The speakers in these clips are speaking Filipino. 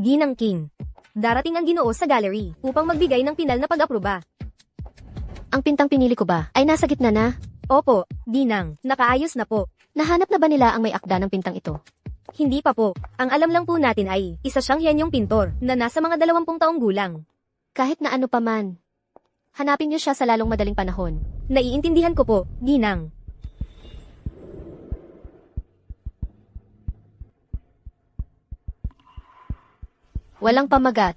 Ginang King. Darating ang Ginoo sa gallery upang magbigay ng pinal na pag-aproba. Ang pintang pinili ko ba ay nasa gitna na? Opo, Ginang, nakaayos na po. Nahanap na ba nila ang may akda ng pintang ito? Hindi pa po. Ang alam lang po natin ay, isa siyang henyong pintor na nasa mga 20 taong gulang. Kahit na ano pa man. Hanapin niyo siya sa lalong madaling panahon. Naiintindihan ko po, Ginang. Walang pamagat.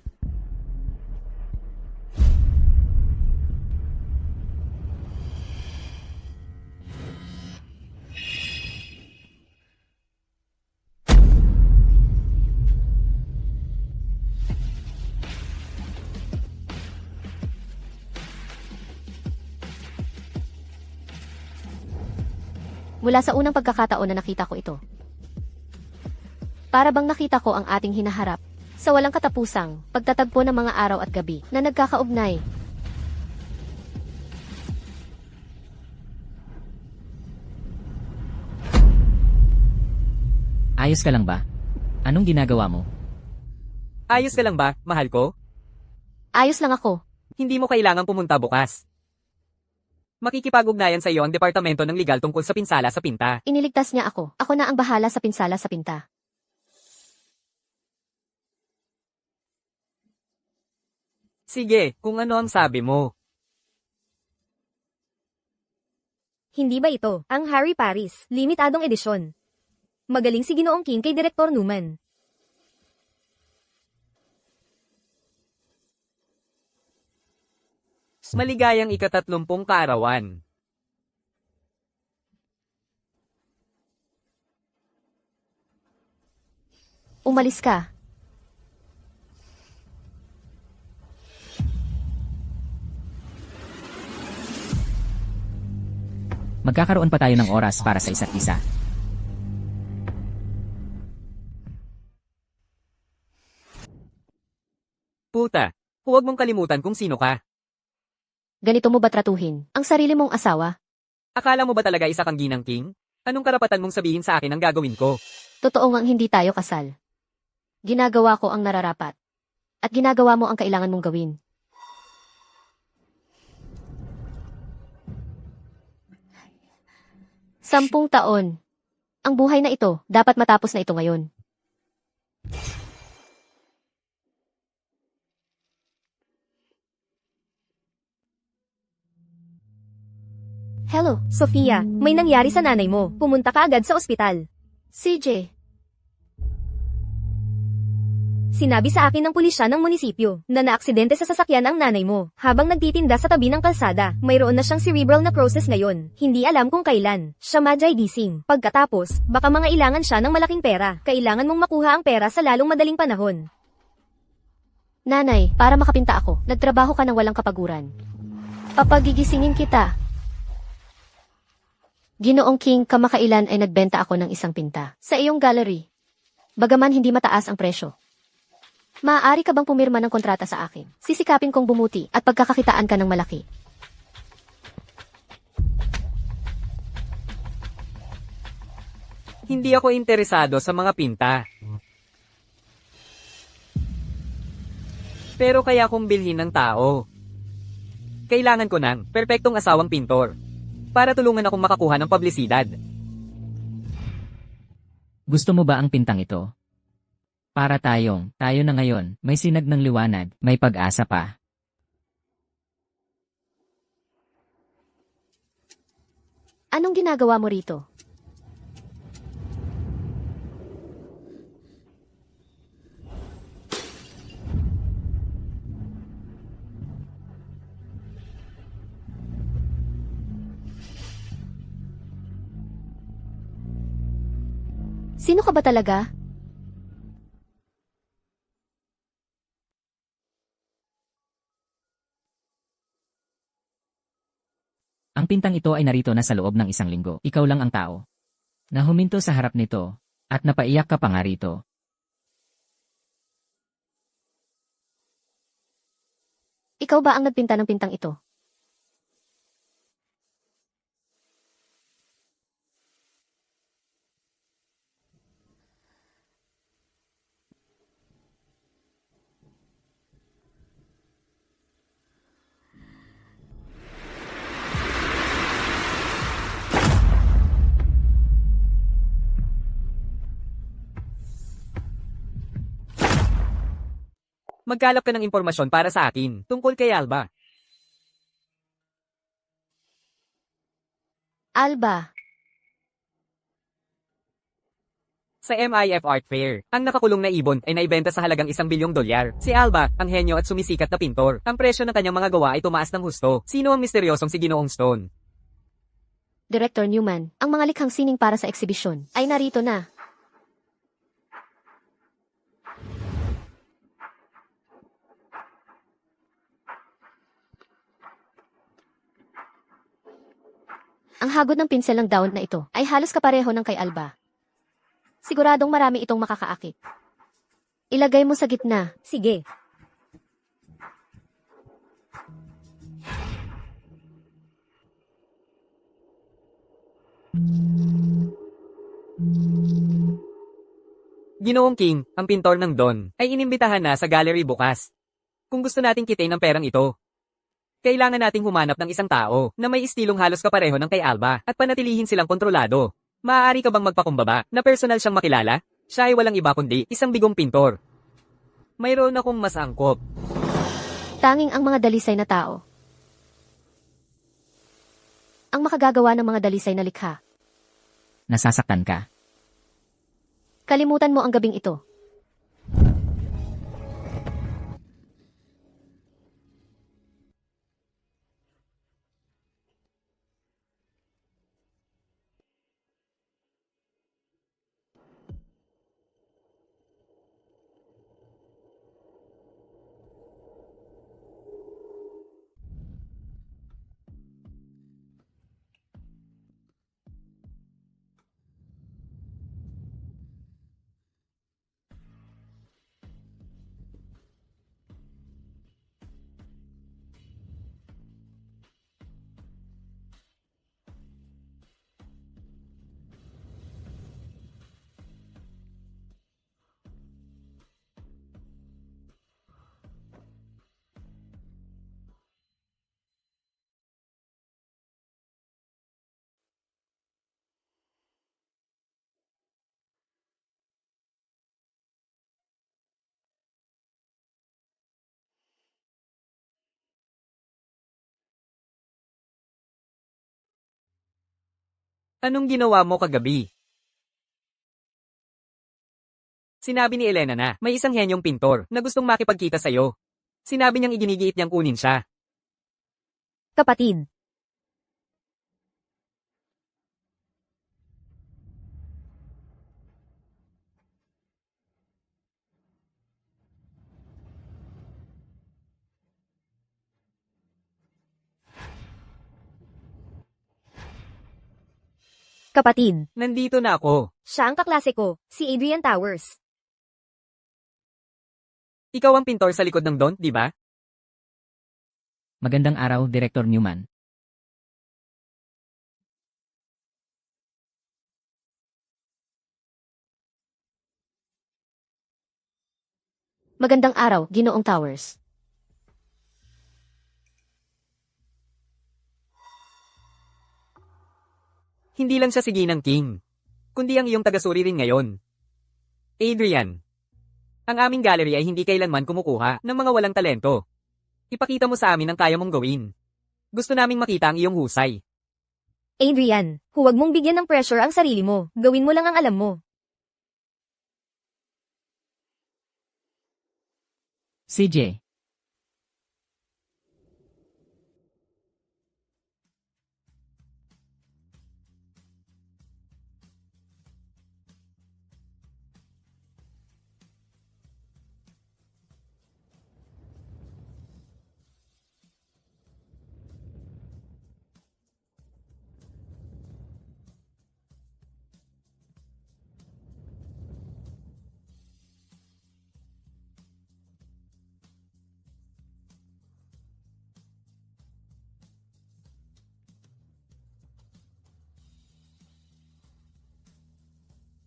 Mula sa unang pagkakataon na nakita ko ito. Para bang nakita ko ang ating hinaharap sa walang katapusang pagtatagpo ng mga araw at gabi na nagkakaugnay. Ayos ka lang ba? Anong ginagawa mo? Ayos ka lang ba, mahal ko? Ayos lang ako. Hindi mo kailangang pumunta bukas. Makikipag-ugnayan sa iyo ang Departamento ng Legal tungkol sa pinsala sa pinta. Iniligtas niya ako. Ako na ang bahala sa pinsala sa pinta. Sige, kung ano ang sabi mo. Hindi ba ito ang Harry Paris, limitadong edisyon? Magaling si Ginoong King kay Direktor Newman. Maligayang ika-30 kaarawan. Umalis ka. Magkakaroon pa tayo ng oras para sa isa't isa. Puta, huwag mong kalimutan kung sino ka. Ganito mo ba tratuhin ang sarili mong asawa? Akala mo ba talaga isa kang Ginang King? Anong karapatan mong sabihin sa akin ang gagawin ko? Totoo ngang hindi tayo kasal. Ginagawa ko ang nararapat. At ginagawa mo ang kailangan mong gawin. Sampung taon. Ang buhay na ito, dapat matapos na ito ngayon. Hello, Sofia, may nangyari sa nanay mo. Pumunta ka agad sa ospital. CJ. Sinabi sa akin ng pulisya ng munisipyo na naaksidente sa sasakyan ang nanay mo habang nagtitinda sa tabi ng kalsada. Mayroon na siyang cerebral necrosis ngayon. Hindi alam kung kailan siya gising. Pagkatapos, baka mangailangan siya ng malaking pera. Kailangan mong makuha ang pera sa lalong madaling panahon. Nanay, para makapinta ako, nagtrabaho ka ng walang kapaguran. Papagigisingin kita. Ginoong King, kamakailan ay nagbenta ako ng isang pinta sa iyong gallery. Bagaman hindi mataas ang presyo. Maaari ka bang pumirma ng kontrata sa akin? Sisikapin kong bumuti at pagkakakitaan ka ng malaki. Hindi ako interesado sa mga pinta. Pero kaya kong bilhin ng tao. Kailangan ko ng perpektong asawang pintor para tulungan akong makakuha ng publisidad. Gusto mo ba ang pintang ito? Para tayo na ngayon, may sinag ng liwanag, may pag-asa pa. Anong ginagawa mo rito? Sino ka ba talaga? Ang pintang ito ay narito na sa loob ng 1 linggo. Ikaw lang ang tao na huminto sa harap nito at napaiyak ka pa nga rito. Ikaw ba ang nagpinta ng pintang ito? Magkalap ka ng impormasyon para sa akin, tungkol kay Alba. Alba, Sa MIF Art Fair, ang nakakulong na ibon ay naibenta sa halagang $1 bilyong. Si Alba, ang henyo at sumisikat na pintor. Ang presyo ng kanyang mga gawa ay tumaas ng husto. Sino ang misteryosong si Ginoong Stone? Director Newman, ang mga likhang sining para sa eksibisyon ay narito na. Ang hagod ng pinsel ng daon na ito ay halos kapareho ng kay Alba. Siguradong marami itong makakaakit. Ilagay mo sa gitna. Sige. Ginoong King, ang pintor ng Don, ay inimbitahan na sa gallery bukas. Kung gusto nating kitain ang perang ito, kailangan nating humanap ng isang tao na may istilong halos kapareho ng kay Alba at panatilihin silang kontrolado. Maaari ka bang magpakumbaba na personal siyang makilala? Siya ay walang iba kundi isang bigong pintor. Mayroon akong mas angkop. Tanging ang mga dalisay na tao ang makagagawa ng mga dalisay na likha. Nasasaktan ka. Kalimutan mo ang gabing ito. Anong ginawa mo kagabi? Sinabi ni Elena na may isang henyong pintor na gustong makipagkita sa'yo. Sinabi niyang iginigiit niyang kunin siya. Kapatid. Kapatid. Nandito na ako. Siya ang kaklase ko, si Adrian Towers. Ikaw ang pintor sa likod ng Don, di ba? Magandang araw, Director Newman. Magandang araw, Ginoong Towers. Hindi lang siya si Ginang King, kundi ang iyong tagasuri rin ngayon. Adrian, ang aming gallery ay hindi kailanman kumukuha ng mga walang talento. Ipakita mo sa amin ang kaya mong gawin. Gusto naming makita ang iyong husay. Adrian, huwag mong bigyan ng pressure ang sarili mo. Gawin mo lang ang alam mo. CJ,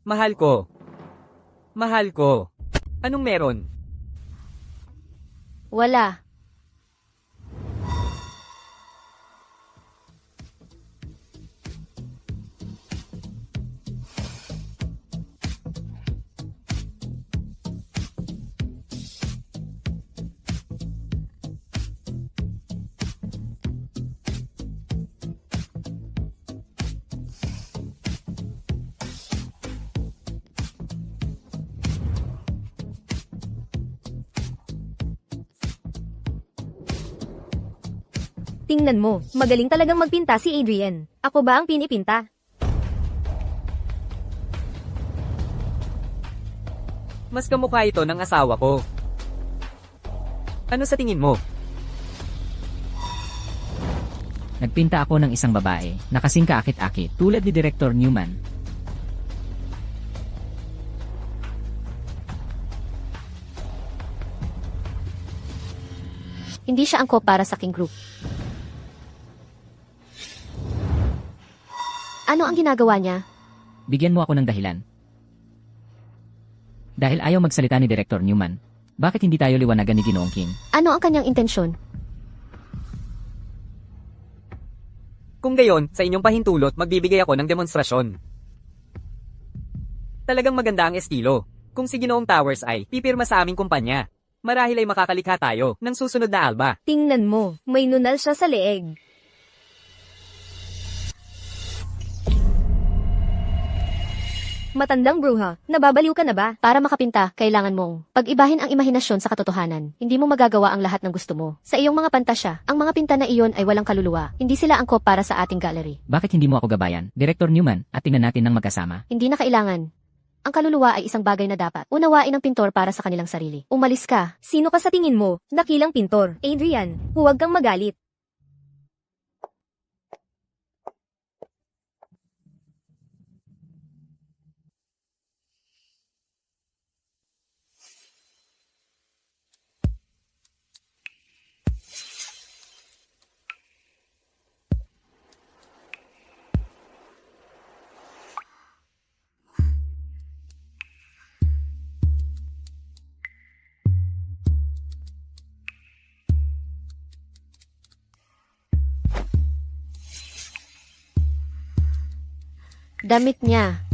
Mahal ko. Mahal ko. Anong meron? Wala. Tingnan mo, magaling talagang magpinta si Adrian. Ako ba ang pinipinta? Mas kamukha ito ng asawa ko. Ano sa tingin mo? Nagpinta ako ng isang babae na kasing kaakit-akit tulad ni Director Newman. Hindi siya angkop para sa King Group. Ano ang ginagawa niya? Bigyan mo ako ng dahilan. Dahil ayaw magsalita ni Director Newman, bakit hindi tayo liwanagan ni Ginoong King? Ano ang kanyang intensyon? Kung gayon, sa inyong pahintulot, magbibigay ako ng demonstrasyon. Talagang maganda ang estilo. Kung si Ginoong Towers ay pipirma sa aming kumpanya, marahil ay makakalikha tayo ng susunod na Alba. Tingnan mo, may nunal siya sa leeg. Matandang bruha, nababaliw ka na ba? Para makapinta, kailangan mong pag-ibahin ang imahinasyon sa katotohanan. Hindi mo magagawa ang lahat ng gusto mo. Sa iyong mga pantasya, ang mga pinta na iyon ay walang kaluluwa. Hindi sila angkop para sa ating gallery. Bakit hindi mo ako gabayan, Director Newman, at tingnan natin ng magkasama? Hindi na kailangan. Ang kaluluwa ay isang bagay na dapat unawain ng pintor para sa kanilang sarili. Umalis ka. Sino ka sa tingin mo? Dakilang pintor. Adrian, huwag kang magalit. Damit niya.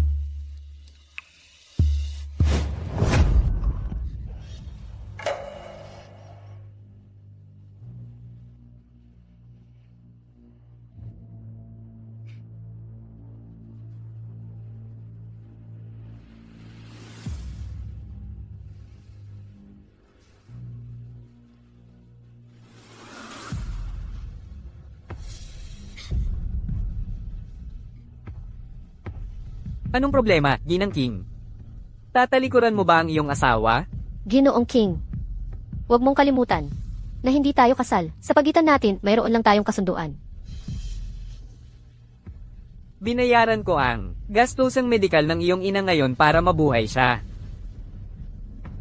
Anong problema, Ginang King? Tatalikuran mo ba ang iyong asawa? Ginoong King. Huwag mong kalimutan na hindi tayo kasal. Sa pagitan natin, mayroon lang tayong kasunduan. Binayaran ko ang gastusang medikal ng iyong ina ngayon para mabuhay siya.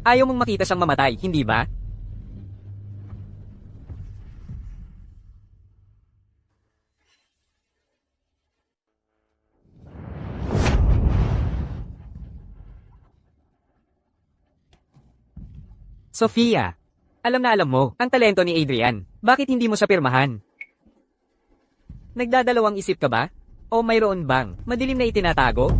Ayaw mong makita siyang mamatay, hindi ba? Sofia, alam na alam mo, ang talento ni Adrian. Bakit hindi mo siya pirmahan? Nagdadalawang isip ka ba? O mayroon bang madilim na itinatago?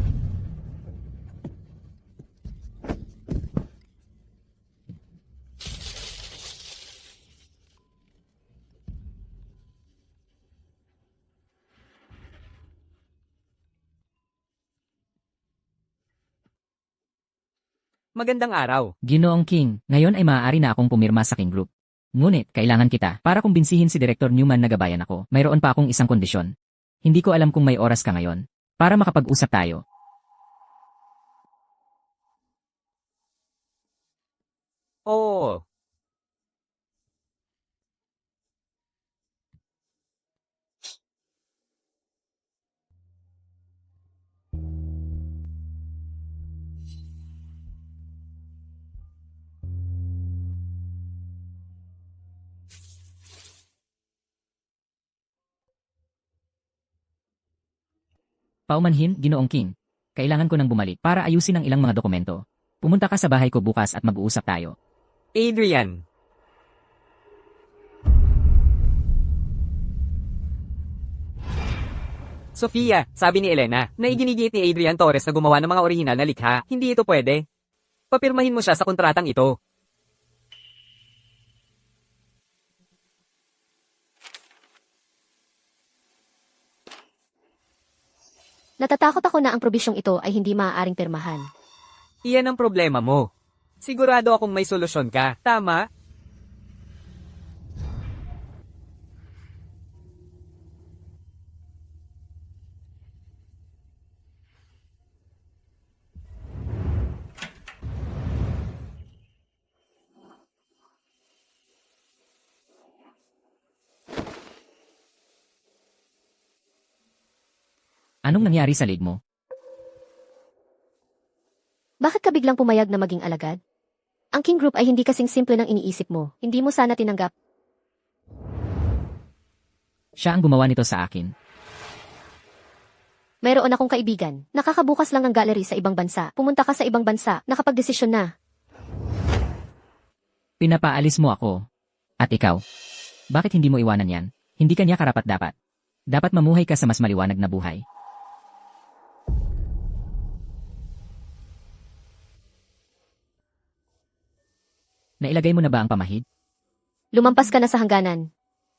Magandang araw. Ginoong King, ngayon ay maaari na akong pumirma sa King Group. Ngunit, kailangan kita para kumbinsihin si Director Newman na gabayan ako. Mayroon pa akong isang kondisyon. Hindi ko alam kung may oras ka ngayon para makapag-usap tayo. Oo. Paumanhin, Ginoong King. Kailangan ko nang bumalik para ayusin ang ilang mga dokumento. Pumunta ka sa bahay ko bukas at mag-uusap tayo. Adrian. Sofia, sabi ni Elena, na iginigiit ni Adrian Torres na gumawa ng mga orihinal na likha. Hindi ito pwede. Papirmahin mo siya sa kontratang ito. Natatakot ako na ang probisyong ito ay hindi maaaring pirmahan. Iyan ang problema mo. Sigurado akong may solusyon ka. Tama? Anong nangyari sa league mo? Bakit ka biglang pumayag na maging alagad? Ang King Group ay hindi kasing simple ng iniisip mo. Hindi mo sana tinanggap. Siya ang gumawa nito sa akin. Mayroon akong kaibigan. Nakakabukas lang ng gallery sa ibang bansa. Pumunta ka sa ibang bansa. Nakapagdesisyon na. Pinapaalis mo ako. At ikaw? Bakit hindi mo iwanan yan? Hindi kanya karapat-dapat. Dapat mamuhay ka sa mas maliwanag na buhay. Nailagay mo na ba ang pamahid? Lumampas ka na sa hangganan.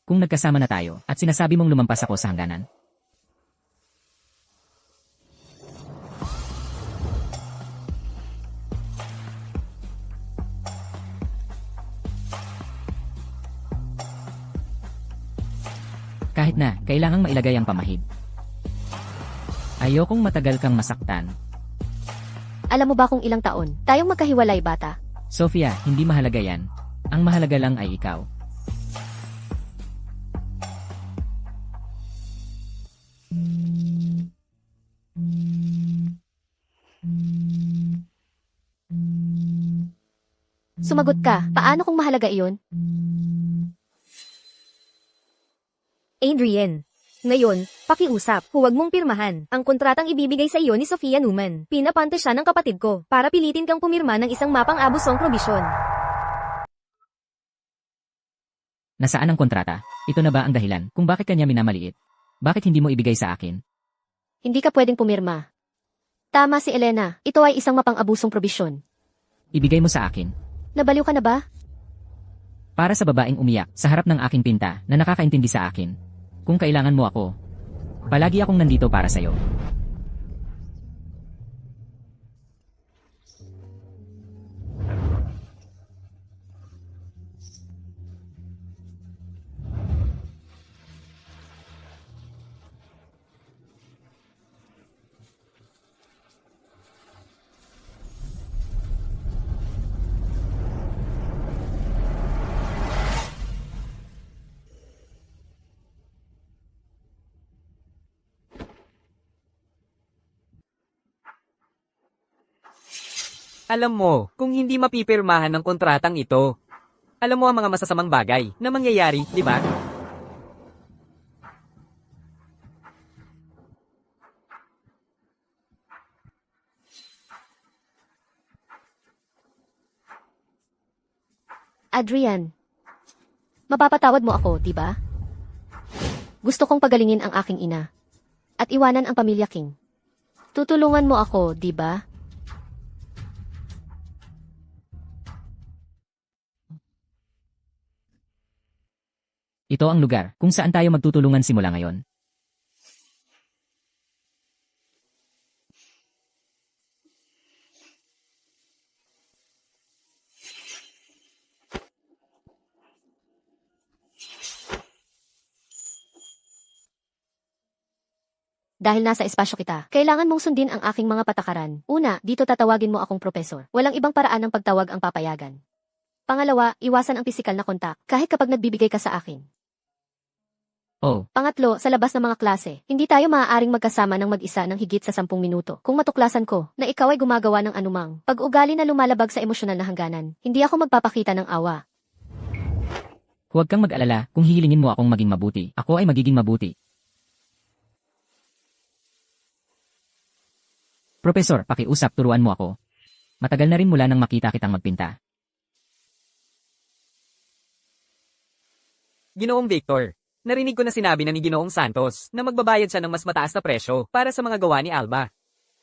Kung nagkasama na tayo at sinasabi mong lumampas ako sa hangganan. Kahit na, kailangang mailagay ang pamahid. Ayokong matagal kang masaktan. Alam mo ba kung ilang taon? Tayong magkahiwalay, bata. Sophia, hindi mahalaga yan. Ang mahalaga lang ay ikaw. Sumagot ka. Paano kung mahalaga iyon? Adrian. Ngayon, pakiusap, huwag mong pirmahan. Ang kontratang ibibigay sa iyo ni Sofia Newman. Pinapante siya ng kapatid ko para pilitin kang pumirma ng isang mapang-abusong probisyon. Nasaan ang kontrata? Ito na ba ang dahilan kung bakit kanya minamaliit? Bakit hindi mo ibigay sa akin? Hindi ka pwedeng pumirma. Tama si Elena. Ito ay isang mapang-abusong probisyon. Ibigay mo sa akin. Nabaliw ka na ba? Para sa babaeng umiyak sa harap ng aking pinta na nakakaintindi sa akin. Kung kailangan mo ako, palagi akong nandito para sa'yo. Alam mo, kung hindi mapipirmahan ng kontratang ito, alam mo ang mga masasamang bagay na mangyayari, di ba? Adrian. Mapapatawad mo ako, di ba? Gusto kong pagalingin ang aking ina. At iwanan ang pamilya King. Tutulungan mo ako, di ba? Ito ang lugar kung saan tayo magtutulungan simula ngayon. Dahil nasa espasyo kita, kailangan mong sundin ang aking mga patakaran. Una, dito tatawagin mo akong profesor. Walang ibang paraan ng pagtawag ang papayagan. Pangalawa, iwasan ang pisikal na kontak, kahit kapag nagbibigay ka sa akin. Oh, Pangatlo, sa labas ng mga klase, hindi tayo maaaring magkasama ng mag-isa ng higit sa 10 minuto. Kung matuklasan ko na ikaw ay gumagawa ng anumang pag-ugali na lumalabag sa emosyonal na hangganan, hindi ako magpapakita ng awa. huwag kang mag-alala kung hihilingin mo akong maging mabuti. Ako ay magiging mabuti. Profesor, pakiusap, turuan mo ako. Matagal na rin mula nang makita kitang magpinta. Ginoong Victor, narinig ko na sinabi na ni Ginoong Santos na magbabayad siya ng mas mataas na presyo para sa mga gawa ni Alba.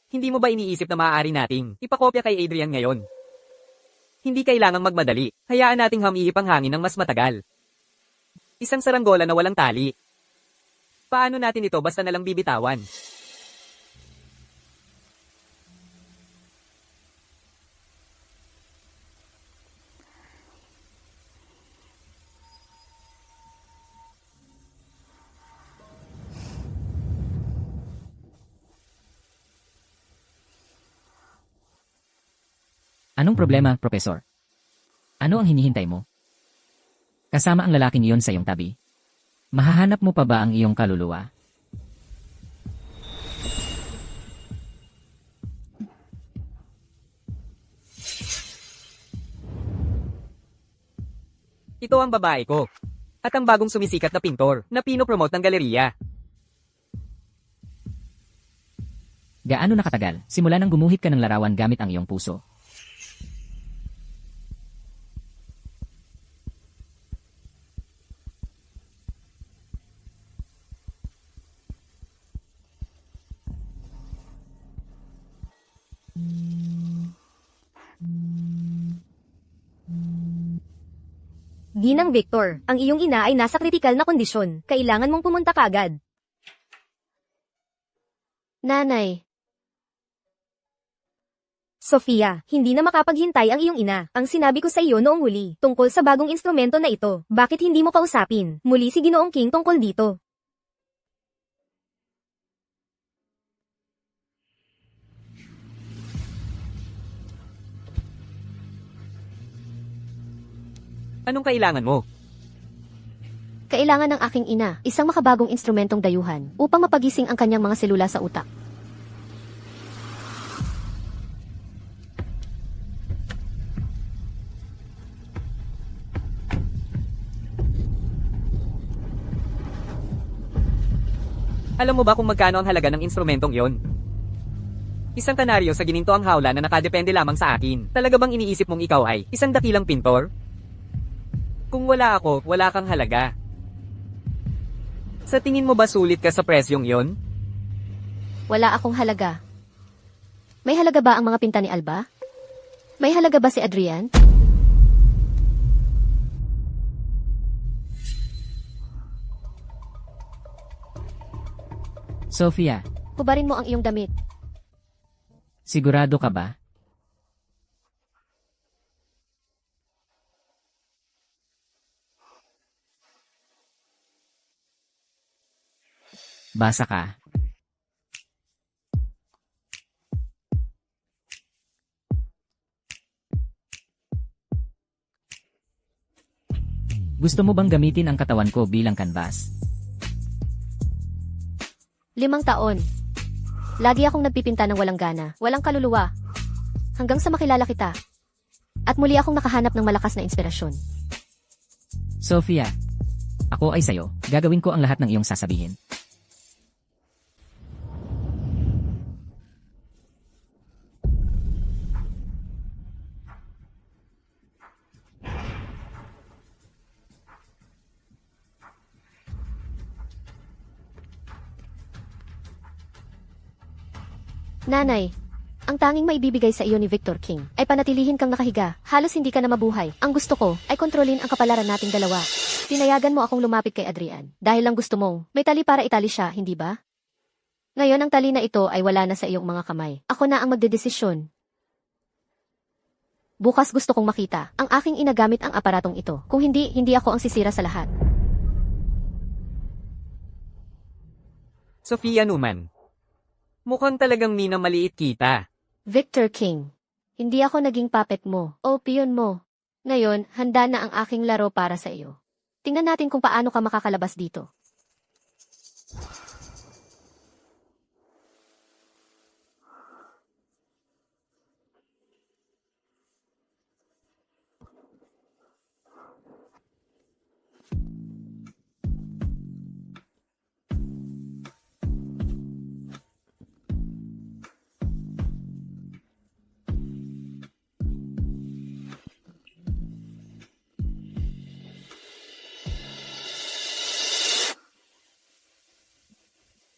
Hindi mo ba iniisip na maaari nating ipakopya kay Adrian ngayon? Hindi kailangang magmadali. Hayaan nating hamiip ang hangin ng mas matagal. Isang saranggola na walang tali. Paano natin ito basta nalang bibitawan? Anong problema, Profesor? Ano ang hinihintay mo? Kasama ang lalaking iyon sa iyong tabi. Mahahanap mo pa ba ang iyong kaluluwa? Ito ang babae ko. At ang bagong sumisikat na pintor na pinopromote ng galeriya. Gaano nakatagal, simula nang gumuhit ka ng larawan gamit ang iyong puso? Ginang Victor, ang iyong ina ay nasa kritikal na kondisyon. Kailangan mong pumunta kaagad. Nanay, Sofia, hindi na makapaghintay ang iyong ina. Ang sinabi ko sa iyo noong huli, tungkol sa bagong instrumento na ito. Bakit hindi mo kausapin? Muli si Ginoong King tungkol dito. Anong kailangan mo? kailangan ng aking ina isang makabagong instrumentong dayuhan upang mapagising ang kanyang mga selula sa utak. Alam mo ba kung magkano ang halaga ng instrumentong yon? Isang kanaryo sa gininto ang hawla na nakadepende lamang sa akin. Talaga bang iniisip mong ikaw ay isang dakilang pintor? Kung wala ako, wala kang halaga. Sa tingin mo ba sulit ka sa presyong yon? Wala akong halaga. May halaga ba ang mga pinta ni Alba? May halaga ba si Adrian? Sophia, Hubarin mo ang iyong damit. sigurado ka ba? Basa ka. Gusto mo bang gamitin ang katawan ko bilang kanbas? 5 taon. Lagi akong nagpipinta ng walang gana, walang kaluluwa. Hanggang sa makilala kita. At muli akong nakahanap ng malakas na inspirasyon. Sophia, ako ay sayo. Gagawin ko ang lahat ng iyong sasabihin. Nanay, ang tanging maibibigay sa iyo ni Victor King ay panatilihin kang nakahiga. Halos hindi ka na mabuhay. Ang gusto ko ay kontrolin ang kapalaran nating dalawa. Pinayagan mo akong lumapit kay Adrian dahil lang gusto mong may tali para itali siya, hindi ba? Ngayon ang tali na ito ay wala na sa iyong mga kamay. Ako na ang magdedesisyon. Bukas gusto kong makita ang aking inagamit ang aparatong ito. Kung hindi, hindi ako ang sisira sa lahat. Sophia Newman. Mukhang talagang minamaliit kita. Victor King, hindi ako naging puppet mo o piyon mo. Ngayon, handa na ang aking laro para sa iyo. Tingnan natin kung paano ka makakalabas dito.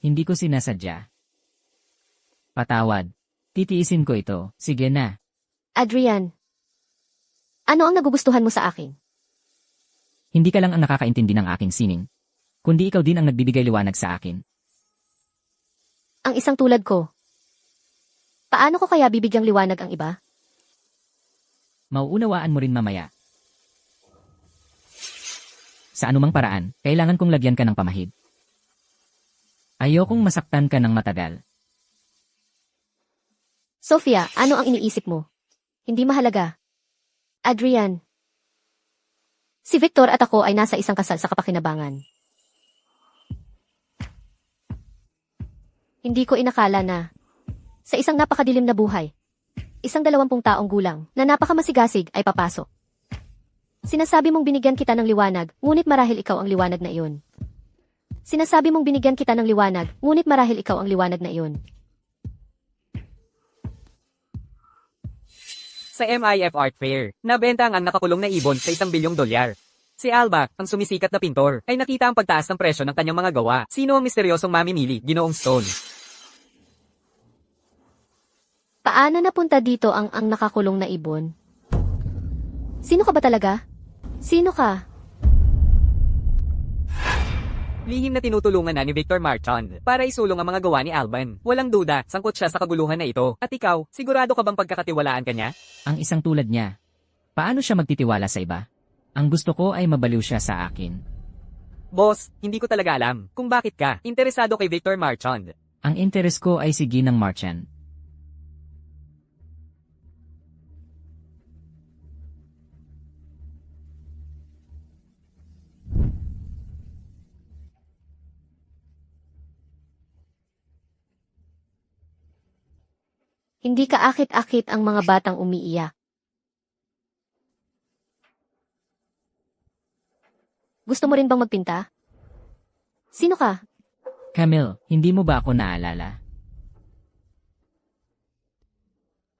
Hindi ko sinasadya. Patawad. Titiisin ko ito. Sige na. Adrian, ano ang nagugustuhan mo sa akin? Hindi ka lang ang nakakaintindi ng aking sining. Kundi ikaw din ang nagbibigay liwanag sa akin. Ang isang tulad ko. Paano ko kaya bibigyang liwanag ang iba? Mauunawaan mo rin mamaya. Sa anumang paraan, kailangan kong lagyan ka ng pamahid. Ayokong masaktan ka ng matagal. Sophia, ano ang iniisip mo? Hindi mahalaga. Adrian. Si Victor at ako ay nasa isang kasal sa kapakinabangan. Hindi ko inakala na sa isang napakadilim na buhay, isang 20 taong gulang na napakamasigasig ay papasok. Sinasabi mong binigyan kita ng liwanag, ngunit marahil ikaw ang liwanag na iyon. Sinasabi mong binigyan kita ng liwanag, ngunit marahil ikaw ang liwanag na iyon. Sa MIF Art Fair, nabenta ang nakakulong na ibon sa $1 billion. Si Alba, ang sumisikat na pintor, ay nakita ang pagtaas ng presyo ng kanyang mga gawa. Sino ang misteryosong mamimili, Ginoong Stone? Paano napunta dito ang nakakulong na ibon? Sino ka ba talaga? Sino ka? Lihim na tinutulungan na ni Victor Marchand para isulong ang mga gawa ni Alban. Walang duda, sangkot siya sa kaguluhan na ito. At ikaw, sigurado ka bang pagkakatiwalaan ka niya? Ang isang tulad niya. Paano siya magtitiwala sa iba? Ang gusto ko ay mabaliw siya sa akin. Boss, hindi ko talaga alam kung bakit ka interesado kay Victor Marchand. Ang interes ko ay si Ginang Marchand. Hindi ka akit-akit ang mga batang umiiyak. Gusto mo rin bang magpinta? Sino ka? Camille, hindi mo ba ako naalala?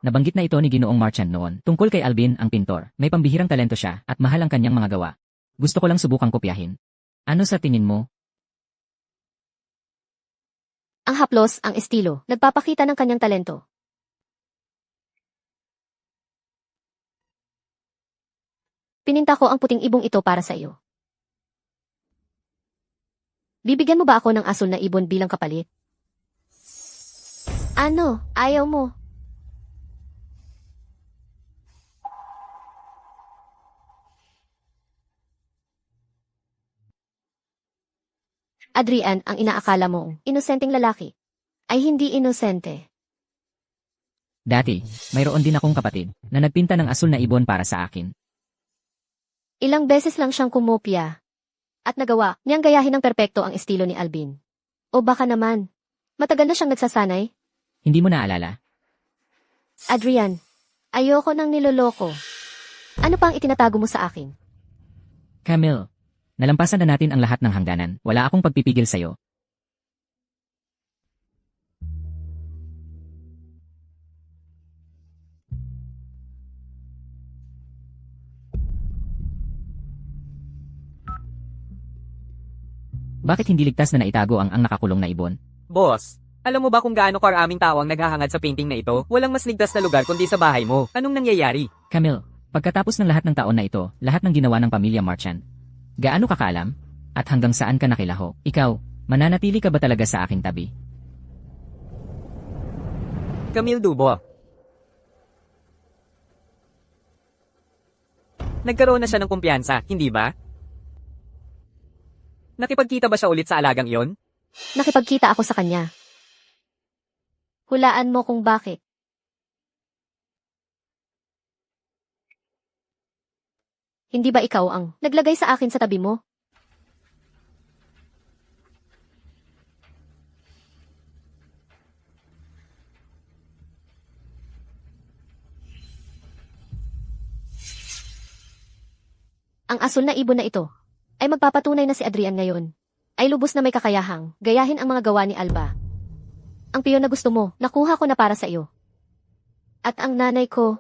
Nabanggit na ito ni Ginoong Marchand noon, tungkol kay Albin, ang pintor. May pambihirang talento siya, at mahal ang kanyang mga gawa. Gusto ko lang subukang kopyahin. Ano sa tingin mo? Ang haplos, ang estilo, nagpapakita ng kanyang talento. Pininta ko ang puting ibong ito para sa iyo. Bibigyan mo ba ako ng asul na ibon bilang kapalit? Ano? Ayaw mo? Adrian, ang inaakala mong inosenteng lalaki, ay hindi inosente. Dati, mayroon din akong kapatid na nagpinta ng asul na ibon para sa akin. Ilang beses lang siyang kumopya at nagawa niyang gayahin ng perpekto ang estilo ni Albin. O baka naman, matagal na siyang nagsasanay? Hindi mo naalala? Adrian, ayoko nang niloloko. Ano pa ang itinatago mo sa akin? Camille, nalampasan na natin ang lahat ng hangganan. Wala akong pagpipigil sa'yo. Bakit hindi ligtas na naitago ang nakakulong na ibon? Boss, alam mo ba kung gaano karaming tao ang naghahangad sa painting na ito? Walang mas ligtas na lugar kundi sa bahay mo. Anong nangyayari? Camille, pagkatapos ng lahat ng taon na ito, lahat ng ginawa ng pamilya Marchand, gaano ka kaalam? At hanggang saan ka nakilaho? Ikaw, mananatili ka ba talaga sa aking tabi? Camille Dubo. Nagkaroon na siya ng kumpiyansa, hindi ba? Nakipagkita ba siya ulit sa alagang iyon? Nakipagkita ako sa kanya. Hulaan mo kung bakit. Hindi ba ikaw ang naglagay sa akin sa tabi mo? Ang asul na ibon na ito ay magpapatunay na si Adrian ngayon ay lubos na may kakayahang gayahin ang mga gawa ni Alba. Ang piyon na gusto mo, nakuha ko na para sa iyo. At ang nanay ko,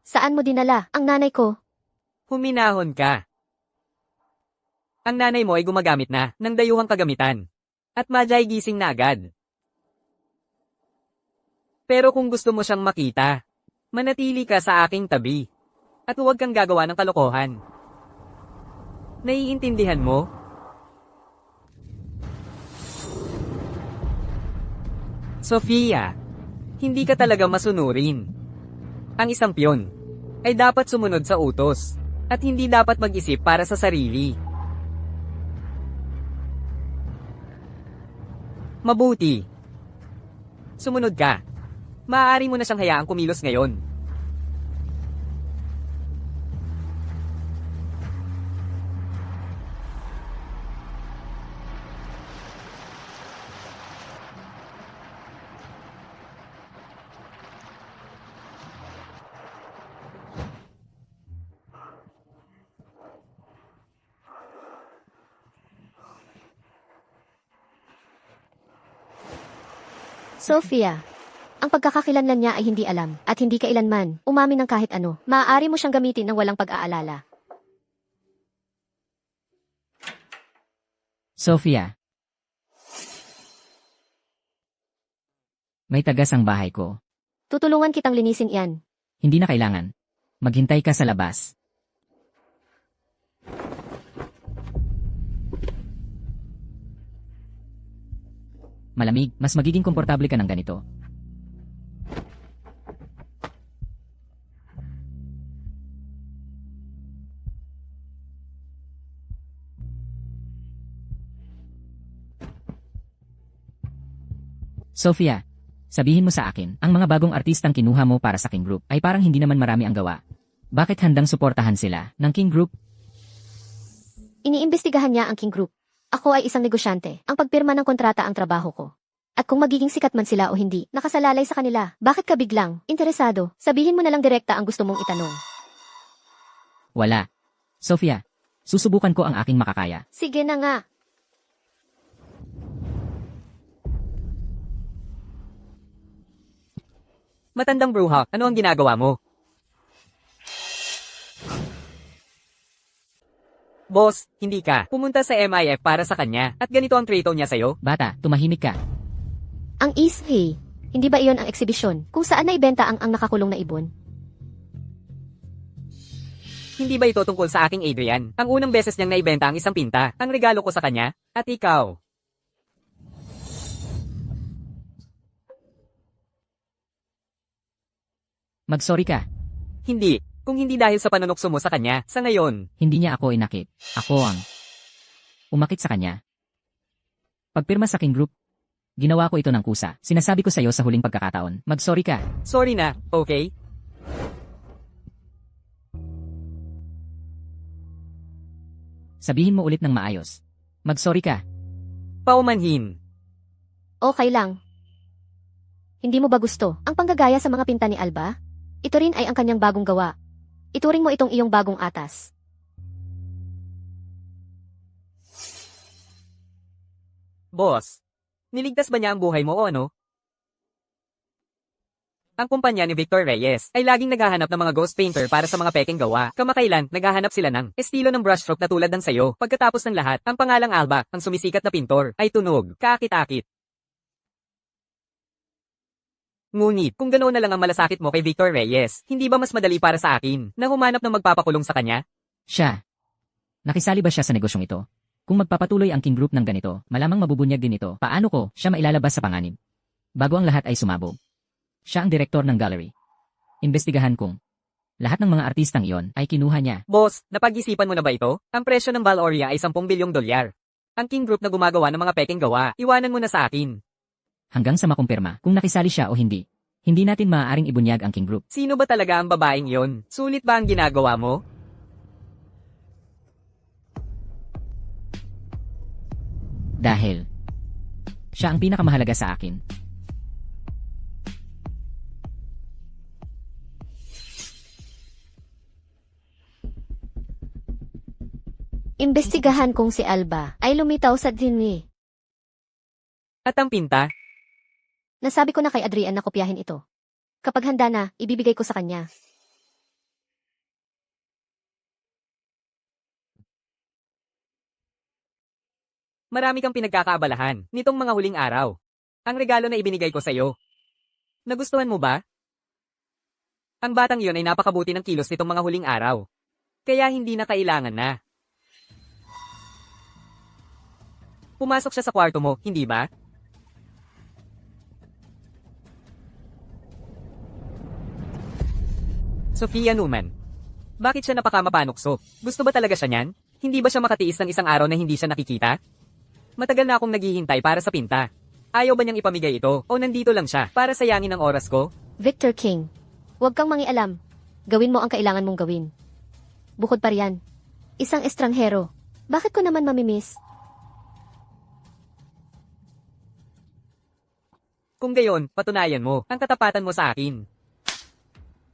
saan mo dinala ang nanay ko? Huminahon ka. Ang nanay mo ay gumagamit na ng dayuhang kagamitan. At madyay gising na agad. Pero kung gusto mo siyang makita, manatili ka sa aking tabi. At huwag kang gagawa ng kalokohan. Naiintindihan mo? Sofia, hindi ka talaga masunurin. Ang isang piyon ay dapat sumunod sa utos at hindi dapat mag-isip para sa sarili. Mabuti. Sumunod ka. Maaari mo na siyang hayaang kumilos ngayon. Sophia, ang pagkakakilanlan niya ay hindi alam at hindi kailanman umamin ng kahit ano. Maaari mo siyang gamitin ng walang pag-aalala. Sophia. May tagas ang bahay ko. Tutulungan kitang linisin iyan. Hindi na kailangan. Maghintay ka sa labas. Malamig, mas magiging komportable ka ng ganito. Sophia, sabihin mo sa akin, ang mga bagong artistang kinuha mo para sa King Group ay parang hindi naman marami ang gawa. Bakit handang suportahan sila ng King Group? Iniimbestigahan niya ang King Group. Ako ay isang negosyante. Ang pagpirma ng kontrata ang trabaho ko. At kung magiging sikat man sila o hindi, nakasalalay sa kanila. Bakit ka biglang interesado? Sabihin mo na lang direkta ang gusto mong itanong. Wala. Sophia, susubukan ko ang aking makakaya. Sige na nga. Matandang bruha, ano ang ginagawa mo? Boss, hindi ka. Pumunta sa MIF para sa kanya, at ganito ang trato niya sa'yo? Bata, tumahimik ka. Ang easy. Hindi ba iyon ang eksibisyon? Kung saan naibenta ang nakakulong na ibon? Hindi ba ito tungkol sa aking Adrian? Ang unang beses niyang naibenta ang isang pinta, ang regalo ko sa kanya, at ikaw. Magsorry ka. Hindi. Kung hindi dahil sa panunokso mo sa kanya, sa ngayon. Hindi niya ako inakit. Ako ang umakit sa kanya. Pagpirma sa King Group, ginawa ko ito ng kusa. Sinasabi ko sa iyo sa huling pagkakataon. Magsorry ka. Sorry na, okay? Sabihin mo ulit ng maayos. Magsorry ka. Paumanhin. Okay lang. Hindi mo ba gusto ang panggagaya sa mga pinta ni Alba? Ito rin ay ang kanyang bagong gawa. Ituring mo itong iyong bagong atas. Boss, niligtas ba niya ang buhay mo o ano? Ang kumpanya ni Victor Reyes ay laging naghahanap ng mga ghost painter para sa mga pekeng gawa. Kamakailan, naghahanap sila ng estilo ng brushstroke na tulad ng sayo. Pagkatapos ng lahat, ang pangalang Alba, ang sumisikat na pintor, ay tunog, kaakit-akit. Ngunit, kung ganoon na lang ang malasakit mo kay Victor Reyes, hindi ba mas madali para sa akin na humanap ng magpapakulong sa kanya? Siya. Nakisali ba siya sa negosyong ito? Kung magpapatuloy ang King Group ng ganito, malamang mabubunyag din ito. Paano ko siya mailalabas sa panganib? Bago ang lahat ay sumabog. Siya ang direktor ng gallery. Imbestigahan kung lahat ng mga artistang iyon ay kinuha niya. Boss, napag-isipan mo na ba ito? Ang presyo ng Valoria ay 10 bilyong dolyar. Ang King Group na gumagawa ng mga pekeng gawa, iwanan mo na sa akin. Hanggang sa makumpirma kung nakisali siya o hindi. Hindi natin maaaring ibunyag ang King Group. Sino ba talaga ang babaeng yon? Sulit ba ang ginagawa mo? Dahil siya ang pinakamahalaga sa akin. Imbestigahan kung si Alba ay lumitaw sa dinhi. At ang pinta? Nasabi ko na kay Adrian na kopyahin ito. Kapag handa na, ibibigay ko sa kanya. Marami kang pinagkakaabalahan nitong mga huling araw. Ang regalo na ibinigay ko sa'yo. Nagustuhan mo ba? Ang batang iyon ay napakabuti ng kilos nitong mga huling araw. Kaya hindi na kailangan na. Pumasok siya sa kwarto mo, hindi ba? Sophia Newman. Bakit siya napakamapanukso? Gusto ba talaga siya niyan? Hindi ba siya makatiis ng isang araw na hindi siya nakikita? Matagal na akong naghihintay para sa pinta. Ayaw ba niyang ipamigay ito o nandito lang siya para sayangin ang oras ko? Victor King, huwag kang mangialam. Gawin mo ang kailangan mong gawin. Bukod pa riyan, isang estranghero. Bakit ko naman mamimiss? Kung gayon, patunayan mo ang katapatan mo sa akin.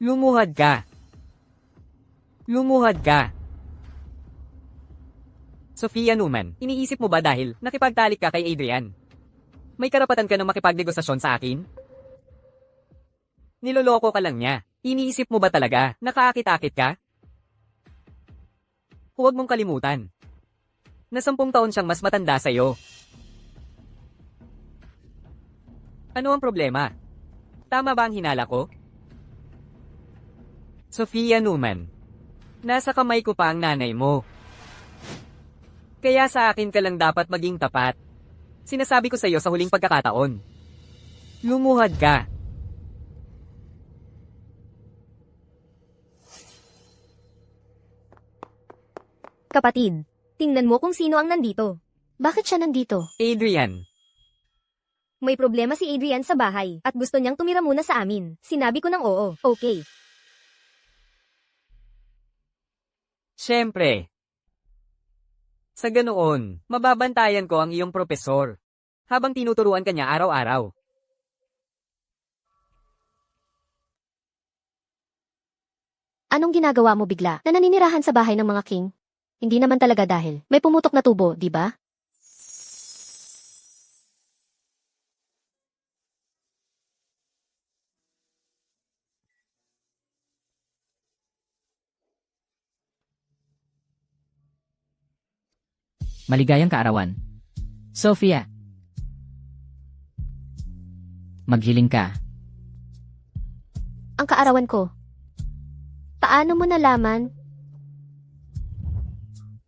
Lumuhad ka. Lumuhad ka. Sophia Newman, iniisip mo ba dahil nakipagtalik ka kay Adrian? May karapatan ka ng makipagnegosasyon sa akin? Niloloko ka lang niya. Iniisip mo ba talaga? Nakaakit-akit ka? Huwag mong kalimutan. Na 10 taon siyang mas matanda sa'yo. Ano ang problema? Tama ba ang hinala ko? Sophia Newman. Nasa kamay ko pa ang nanay mo. Kaya sa akin ka lang dapat maging tapat. Sinasabi ko sa'yo sa huling pagkakataon. Lumuhad ka. Kapatid, tingnan mo kung sino ang nandito. Bakit siya nandito? Adrian. May problema si Adrian sa bahay at gusto niyang tumira muna sa amin. Sinabi ko ng oo, okay. Siyempre. Sa ganoon, mababantayan ko ang iyong propesor. Habang tinuturuan ka niya araw-araw. Anong ginagawa mo bigla na naninirahan sa bahay ng mga king? Hindi naman talaga dahil may pumutok na tubo, di ba? Maligayang kaarawan. Sophia. Maghiling ka. Ang kaarawan ko. Paano mo nalaman?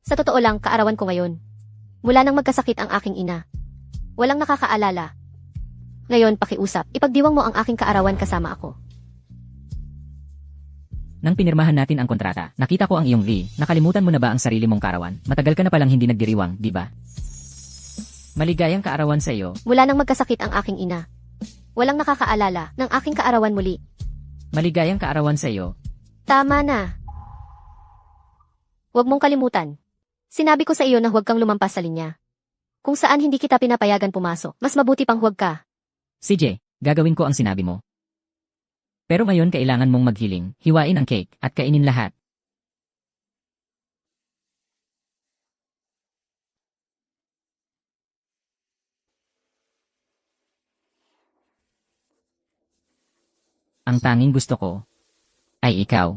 Sa totoo lang, kaarawan ko ngayon. Mula nang magkasakit ang aking ina. Walang nakakaalala. Ngayon, pakiusap, ipagdiwang mo ang aking kaarawan kasama ako. Nang pinirmahan natin ang kontrata, nakita ko ang iyong Lee. Nakalimutan mo na ba ang sarili mong kaarawan? Matagal ka na palang hindi nagdiriwang, di ba? Maligayang kaarawan sa iyo. Mula nang magkasakit ang aking ina. Walang nakakaalala ng aking kaarawan muli. Maligayang kaarawan sa iyo. Tama na. Huwag mong kalimutan. Sinabi ko sa iyo na huwag kang lumampas sa linya. Kung saan hindi kita pinapayagan pumasok, mas mabuti pang huwag ka. CJ, gagawin ko ang sinabi mo. Pero ngayon kailangan mong maghiling, hiwain ang cake, at kainin lahat. Ang tanging gusto ko ay ikaw.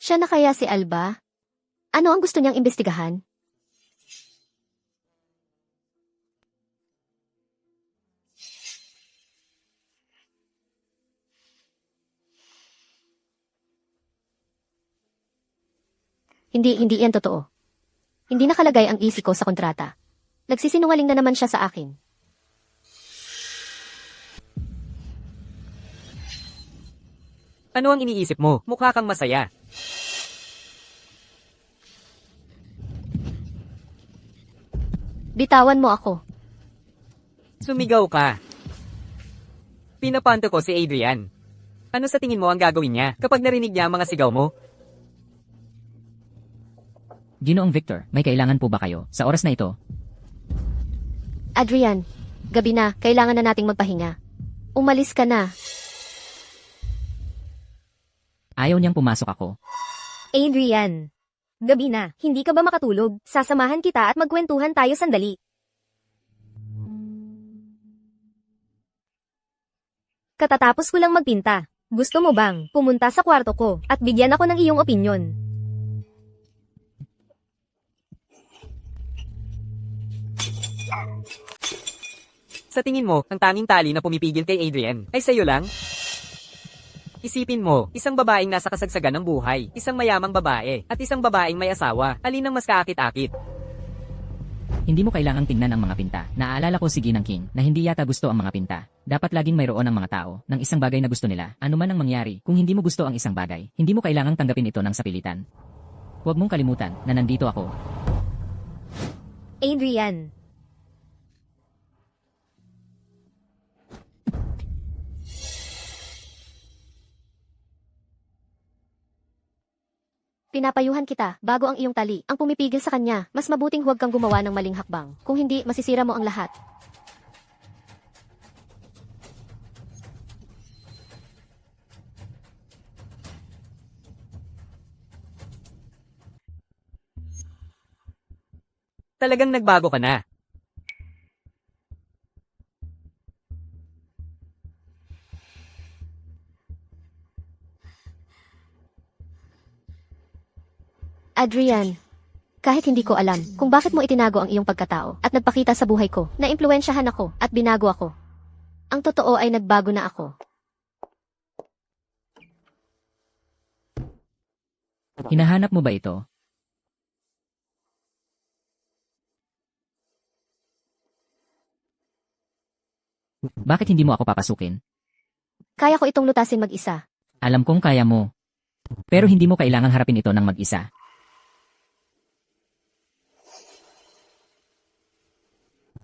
Siya na kaya si Alba? Ano ang gusto niyang imbestigahan? Hindi yan totoo. Hindi nakalagay ang isi ko sa kontrata. Nagsisinungaling na naman siya sa akin. Ano ang iniisip mo? Mukha kang masaya. Bitawan mo ako. Sumigaw ka. Pinapanto ko si Adrian. Ano sa tingin mo ang gagawin niya kapag narinig niya ang mga sigaw mo? Ginoong Victor, may kailangan po ba kayo sa oras na ito? Adrian, gabi na, kailangan na nating magpahinga. Umalis ka na. Ayaw niyang pumasok ako. Adrian, gabi na, hindi ka ba makatulog? Sasamahan kita at magkwentuhan tayo sandali. Katatapos ko lang magpinta. Gusto mo bang pumunta sa kwarto ko at bigyan ako ng iyong opinyon? Sa tingin mo, ang tanging tali na pumipigil kay Adrian ay sa'yo lang? Isipin mo, isang babaeng nasa kasagsagan ng buhay, isang mayamang babae, at isang babaeng may asawa, alin ang mas kaakit-akit? Hindi mo kailangang tingnan ang mga pinta. Naaalala ko si Ginang King na hindi yata gusto ang mga pinta. Dapat laging mayroon ang mga tao ng isang bagay na gusto nila. Ano man ang mangyari, kung hindi mo gusto ang isang bagay, hindi mo kailangang tanggapin ito ng sapilitan. Huwag mong kalimutan na nandito ako. Adrian, Pinapayuhan kita, bago ang iyong tali, ang pumipigil sa kanya. Mas mabuting huwag kang gumawa ng maling hakbang. Kung hindi, masisira mo ang lahat. Talagang nagbago ka na. Adrian, kahit hindi ko alam kung bakit mo itinago ang iyong pagkatao at nagpakita sa buhay ko, naimpluwensyahan ako at binago ako. Ang totoo ay nagbago na ako. Hinahanap mo ba ito? Bakit hindi mo ako papasukin? Kaya ko itong lutasin mag-isa. Alam kong kaya mo. Pero hindi mo kailangang harapin ito ng mag-isa.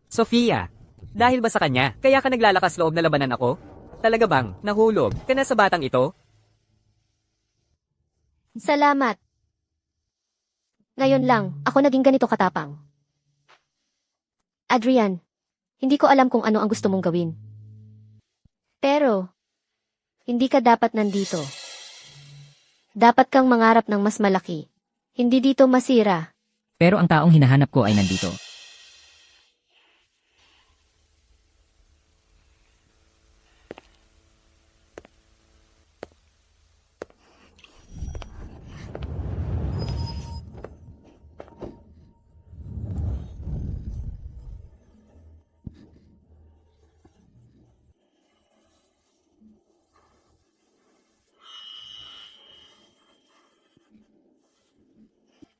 Sofia, dahil ba sa kanya, kaya ka naglalakas loob na labanan ako? Talaga bang, nahulog ka na sa batang ito? Salamat. Ngayon lang, ako naging ganito katapang. Adrian, hindi ko alam kung ano ang gusto mong gawin. Pero, hindi ka dapat nandito. Dapat kang mangarap ng mas malaki. Hindi dito masira. Pero ang taong hinahanap ko ay nandito.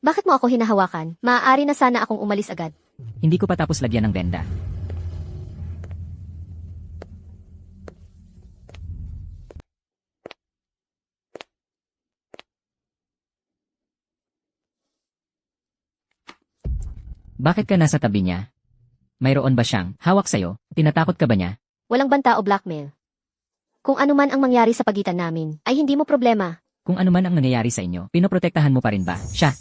Bakit mo ako hinahawakan? Maaari na sana akong umalis agad. Hindi ko pa tapos lagyan ng benda. Bakit ka nasa tabi niya? Mayroon ba siyang hawak sa'yo? Tinatakot ka ba niya? Walang banta o blackmail. Kung ano man ang mangyari sa pagitan namin, ay hindi mo problema. Kung ano man ang nangyayari sa inyo, pinoprotektahan mo pa rin ba siya?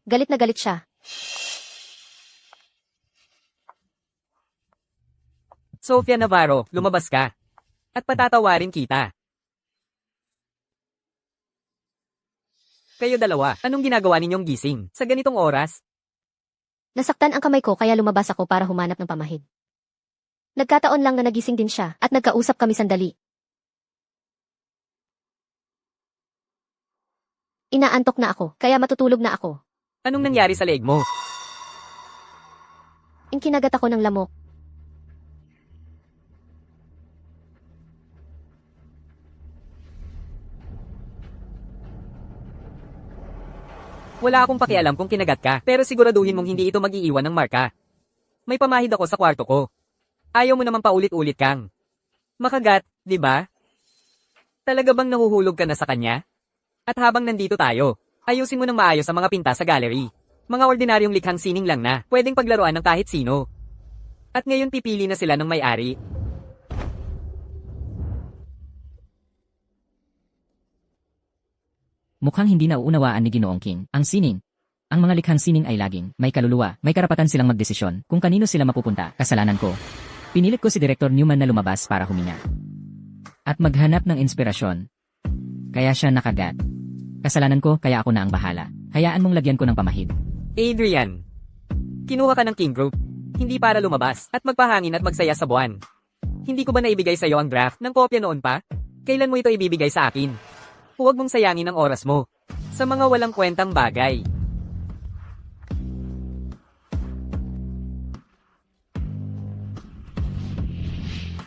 Galit na galit siya. Sofia Navarro, lumabas ka. At patatawarin kita. Kayo dalawa, anong ginagawa ninyong gising sa ganitong oras? Nasaktan ang kamay ko kaya lumabas ako para humanap ng pamahid. Nagkataon lang na nagising din siya at nagkausap kami sandali. Inaantok na ako, kaya matutulog na ako. Anong nangyari sa leeg mo? Kinagat ako ng lamok. Wala akong pakialam kung kinagat ka, pero siguraduhin mong hindi ito mag-iiwan ng marka. May pamahid ako sa kwarto ko. Ayaw mo naman paulit-ulit kang makagat, di ba? Talaga bang nahuhulog ka na sa kanya? At habang nandito tayo, ayusin mo ng maayos ang mga pinta sa gallery. Mga ordinaryong likhang sining lang na, pwedeng paglaruan ng kahit sino. At ngayon pipili na sila ng may-ari. Mukhang hindi nauunawaan ni Ginoong King ang sining. Ang mga likhang sining ay laging may kaluluwa, may karapatan silang magdesisyon kung kanino sila mapupunta. Kasalanan ko. Pinilit ko si Director Newman na lumabas para huminga. At maghanap ng inspirasyon. Kaya siya nakagat. Kasalanan ko kaya ako na ang bahala. Hayaan mong lagyan ko ng pamahid. Adrian, kinuha ka ng King Group. Hindi para lumabas at magpahangin at magsaya sa buwan. Hindi ko ba naibigay sa'yo ang draft ng kopya noon pa? Kailan mo ito ibibigay sa akin? Huwag mong sayangin ang oras mo sa mga walang kwentang bagay.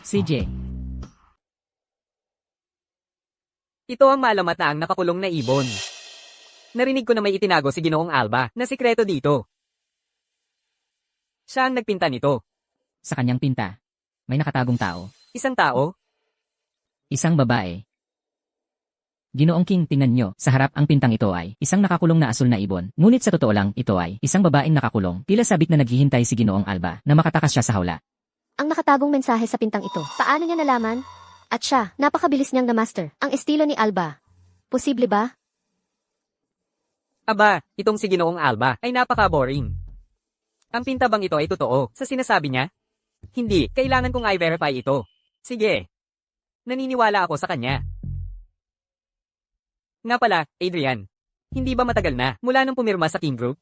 CJ, Ito ang malamat na ang nakakulong na ibon. Narinig ko na may itinago si Ginoong Alba na sikreto dito. Siya ang nagpinta nito. sa kanyang pinta, may nakatagong tao. Isang tao? Isang babae. Ginoong King, tingnan nyo, sa harap ang pintang ito ay isang nakakulong na asul na ibon. Ngunit sa totoo lang, ito ay isang babaeng nakakulong. Tila sabik na naghihintay si Ginoong Alba na makatakas siya sa hawla. Ang nakatagong mensahe sa pintang ito. Paano niya nalaman? At siya, napakabilis niyang na-master. Ang estilo ni Alba. Posible ba? Aba, itong si Ginoong Alba ay napaka-boring. Ang pinta bang ito ay totoo sa sinasabi niya? Hindi, kailangan kong i-verify ito. Sige. Naniniwala ako sa kanya. Nga pala, Adrian. Hindi ba matagal na mula nung pumirma sa King Group?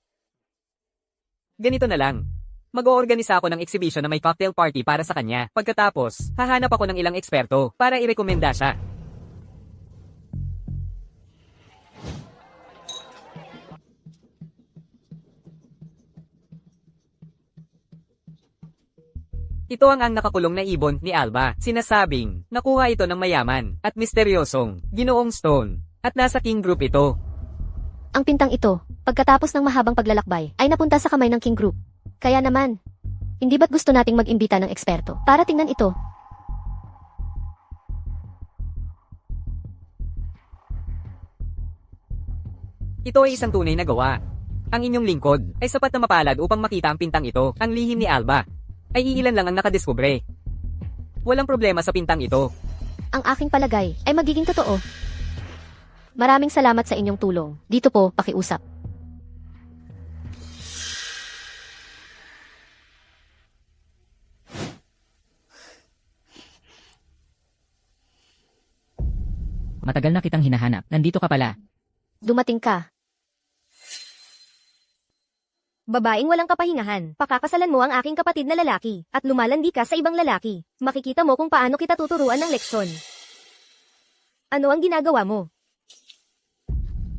Ganito na lang. Mag-oorganisa ako ng exhibition na may cocktail party para sa kanya. Pagkatapos, hahanap ako ng ilang eksperto para irekomenda siya. Ito ang nakakulong na ibon ni Alba. Sinasabing, nakuha ito ng mayaman at misteryosong Ginoong Stone. At nasa King Group ito. Ang pintang ito, pagkatapos ng mahabang paglalakbay, ay napunta sa kamay ng King Group. Kaya naman, hindi ba't gusto nating mag-imbita ng eksperto para tingnan ito? Ito ay isang tunay na gawa. Ang inyong lingkod ay sapat na mapalad upang makita ang pintang ito. Ang lihim ni Alba ay iilan lang ang nakadiskubre. Walang problema sa pintang ito. Ang aking palagay ay magiging totoo. Maraming salamat sa inyong tulong. Dito po, pakiusap. Matagal na kitang hinahanap. Nandito ka pala. Dumating ka. Babaeng walang kapahingahan, pakakasalan mo ang aking kapatid na lalaki, at lumalandi ka sa ibang lalaki. Makikita mo kung paano kita tuturuan ng leksyon. Ano ang ginagawa mo?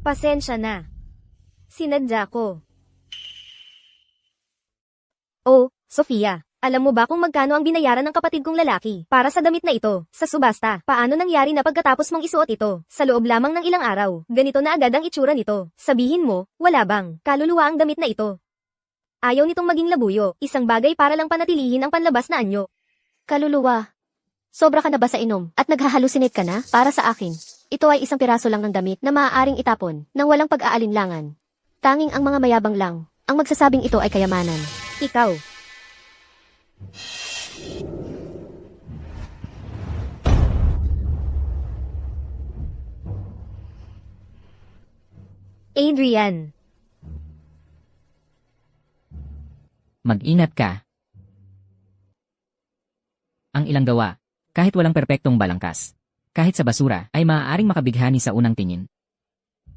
Pasensya na. Sinadya ko. Oh, Sofia, alam mo ba kung magkano ang binayaran ng kapatid kong lalaki para sa damit na ito, sa subasta? Paano nangyari na pagkatapos mong isuot ito, sa loob lamang ng ilang araw, ganito na agad ang itsura nito? Sabihin mo, wala bang kaluluwa ang damit na ito? Ayaw nitong maging labuyo, isang bagay para lang panatilihin ang panlabas na anyo. Kaluluwa. Sobra ka na ba sa inom at naghahalusinate ka na para sa akin? Ito ay isang piraso lang ng damit na maaaring itapon nang walang pag-aalinlangan. Tanging ang mga mayabang lang ang magsasabing ito ay kayamanan. Ikaw. Adrian. Mag-ingat ka. Ang ilang gawa, kahit walang perpektong balangkas, kahit sa basura, ay maaaring makabighani sa unang tingin.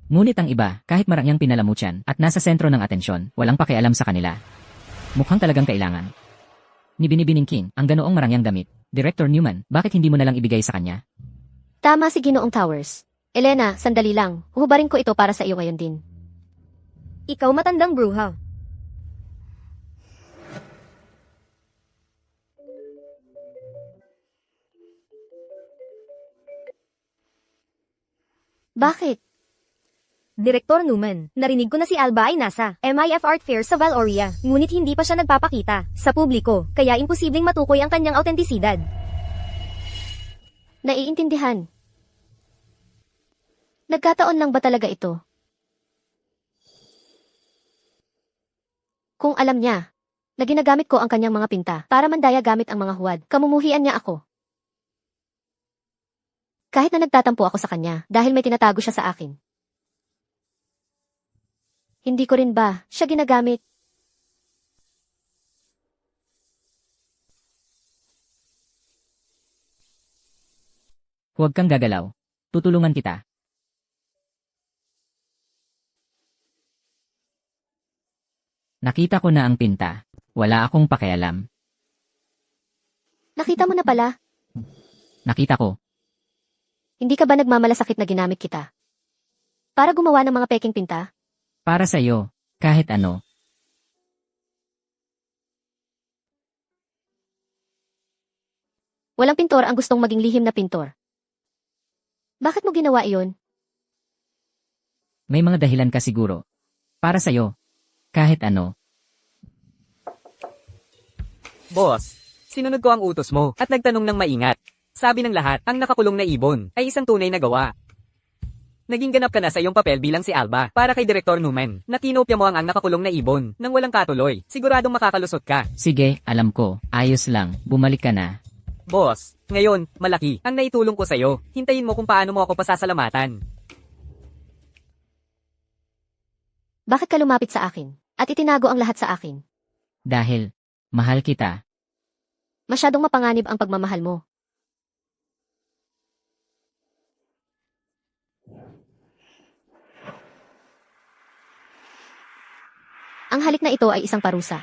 Ngunit ang iba, kahit marangyang pinalamutsyan at nasa sentro ng atensyon, walang pakialam sa kanila. Mukhang talagang kailangan. Ni Binibining King, ang ganoong marangyang damit. Director Newman, bakit hindi mo na lang ibigay sa kanya? Tama si Ginoong Towers. Elena, sandali lang. Uhubarin ko ito para sa iyo ngayon din. Ikaw matandang bruha. Bakit? Direktor Newman, narinig ko na si Alba ay nasa MIF Art Fair sa Valoria, ngunit hindi pa siya nagpapakita sa publiko, kaya imposibleng matukoy ang kanyang autentisidad. Naiintindihan. Nagkataon lang ba talaga ito? Kung alam niya, na ginagamit ko ang kanyang mga pinta para mandaya gamit ang mga huwad, kamumuhian niya ako. Kahit na nagtatampo ako sa kanya dahil may tinatago siya sa akin. Hindi ko rin ba siya ginagamit? Huwag kang gagalaw. Tutulungan kita. Nakita ko na ang pinta. Wala akong pakialam. Nakita mo na pala. Nakita ko. Hindi ka ba nagmamalasakit na ginamit kita? Para gumawa ng mga peking pinta? Para sa iyo, kahit ano. Walang pintor ang gustong maging lihim na pintor. Bakit mo ginawa iyon? May mga dahilan ka siguro. Para sa iyo, kahit ano. Boss, sinunod ko ang utos mo at nagtanong ng maingat. Sabi ng lahat, ang nakakulong na ibon ay isang tunay na gawa. Naging ganap ka na sa iyong papel bilang si Alba para kay Direktor Newman. Nakinopya mo ang nakakulong na ibon nang walang katuloy. Siguradong makakalusot ka. Sige, alam ko. Ayos lang. Bumalik ka na. Boss, ngayon, malaki ang naitulong ko sa'yo. Hintayin mo kung paano mo ako pasasalamatan. Bakit ka lumapit sa akin at itinago ang lahat sa akin? Dahil, mahal kita. Masyadong mapanganib ang pagmamahal mo. Ang halik na ito ay isang parusa.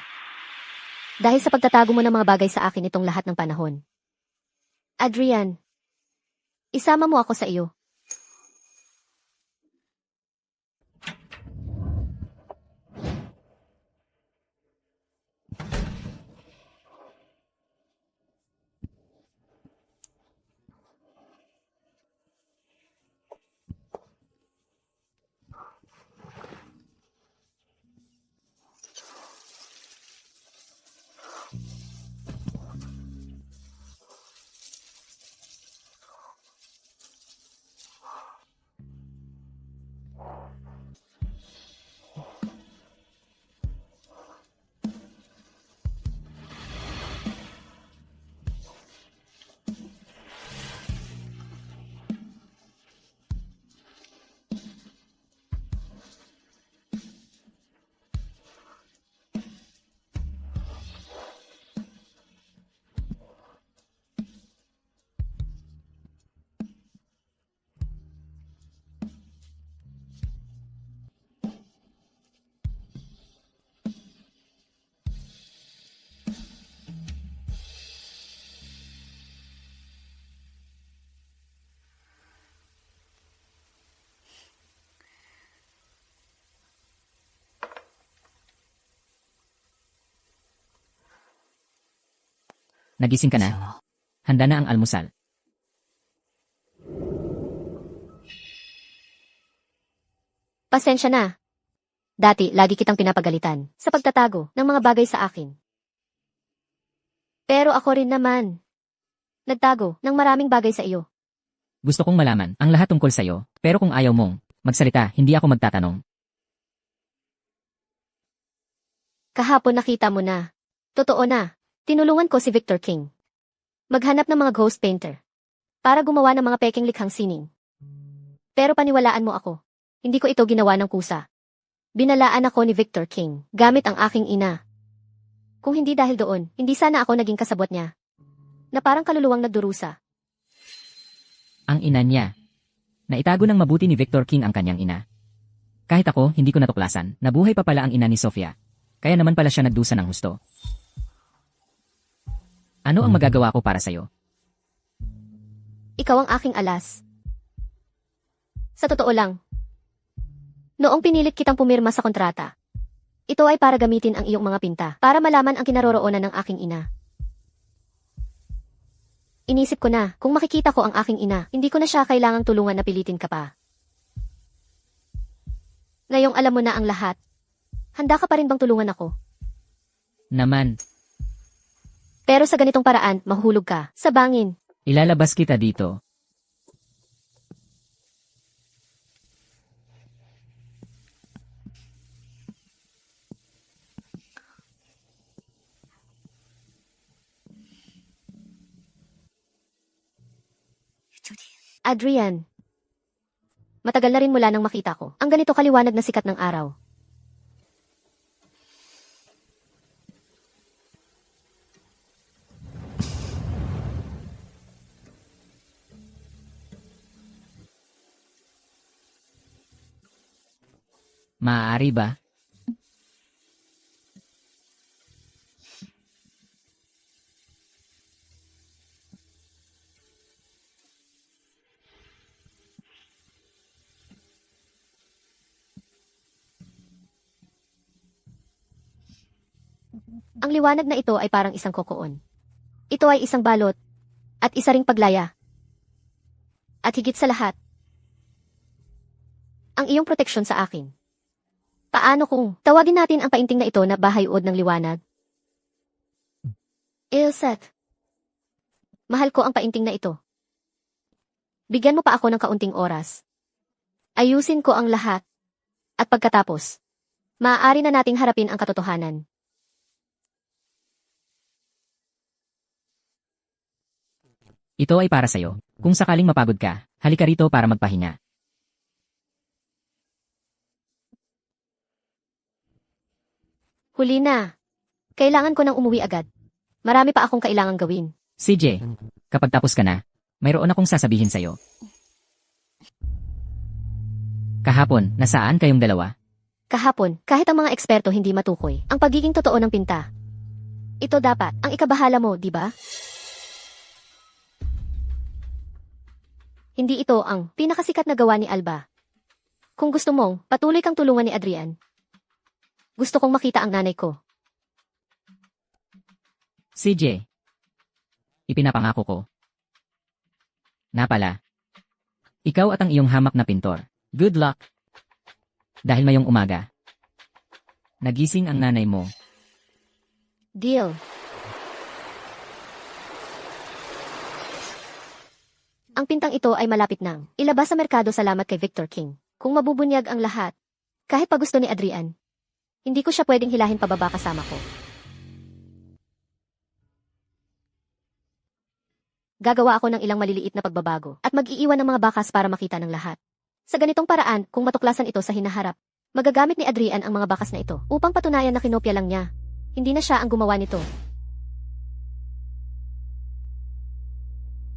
Dahil sa pagtatago mo ng mga bagay sa akin itong lahat ng panahon. Adrian, isama mo ako sa iyo. Nagising ka na? Handa na ang almusal. Pasensya na. Dati, lagi kitang pinapagalitan sa pagtatago ng mga bagay sa akin. Pero ako rin naman. Nagtago ng maraming bagay sa iyo. Gusto kong malaman ang lahat tungkol sa'yo, pero kung ayaw mong magsalita, hindi ako magtatanong. Kahapon nakita mo na. Totoo na. Tinulungan ko si Victor King. Maghanap ng mga ghost painter. Para gumawa ng mga peking likhang sining. Pero paniwalaan mo ako. Hindi ko ito ginawa ng kusa. Binalaan ako ni Victor King, gamit ang aking ina. Kung hindi dahil doon, hindi sana ako naging kasabot niya. Na parang kaluluwang nagdurusa. Ang ina niya. Naitago ng mabuti ni Victor King ang kanyang ina. Kahit ako, hindi ko natuklasan, nabuhay pa pala ang ina ni Sofia. Kaya naman pala siya nagdusa ng husto. Ano ang magagawa ko para sa'yo? Ikaw ang aking alas. Sa totoo lang, noong pinilit kitang pumirma sa kontrata, ito ay para gamitin ang iyong mga pinta para malaman ang kinaroroonan ng aking ina. Inisip ko na, kung makikita ko ang aking ina, hindi ko na siya kailangang tulungan na pilitin ka pa. Ngayong alam mo na ang lahat, handa ka pa rin bang tulungan ako? Naman, Pero sa ganitong paraan, mahulog ka sa bangin. ilalabas kita dito. Adrian. Matagal na rin mula nang makita ko ang ganito kaliwanag na sikat ng araw. Maaari ba? Ang liwanag na ito ay parang isang kokoon. Ito ay isang balot at isa ring paglaya. At higit sa lahat, ang iyong proteksyon sa akin. Paano kung tawagin natin ang painting na ito na bahay-ud ng liwanag? Ilset. Mahal ko ang painting na ito. Bigyan mo pa ako ng kaunting oras. Ayusin ko ang lahat. At pagkatapos, maaari na nating harapin ang katotohanan. Ito ay para sa'yo. Kung sakaling mapagod ka, halika rito para magpahinga. Huli na. Kailangan ko nang umuwi agad. Marami pa akong kailangang gawin. CJ, kapag tapos ka na, mayroon akong sasabihin sa'yo. Kahapon, nasaan kayong dalawa? Kahapon, kahit ang mga eksperto hindi matukoy, ang pagiging totoo ng pinta. Ito dapat, ang ikabahala mo, di ba? Hindi ito ang pinakasikat na gawa ni Alba. Kung gusto mong, patuloy kang tulungan ni Adrian. Gusto kong makita ang nanay ko. CJ. Ipinapangako ko. Na pala. Ikaw at ang iyong hamak na pintor. Good luck. Dahil mayong umaga. Nagising ang nanay mo. Deal. Ang pintang ito ay malapit nang ilabas sa merkado salamat kay Victor King. Kung mabubunyag ang lahat, kahit pa gusto ni Adrian, hindi ko siya pwedeng hilahin pababa kasama ko. Gagawa ako ng ilang maliliit na pagbabago at mag-iiwan ng mga bakas para makita ng lahat. Sa ganitong paraan, kung matuklasan ito sa hinaharap, magagamit ni Adrian ang mga bakas na ito upang patunayan na kinopya lang niya. Hindi na siya ang gumawa nito.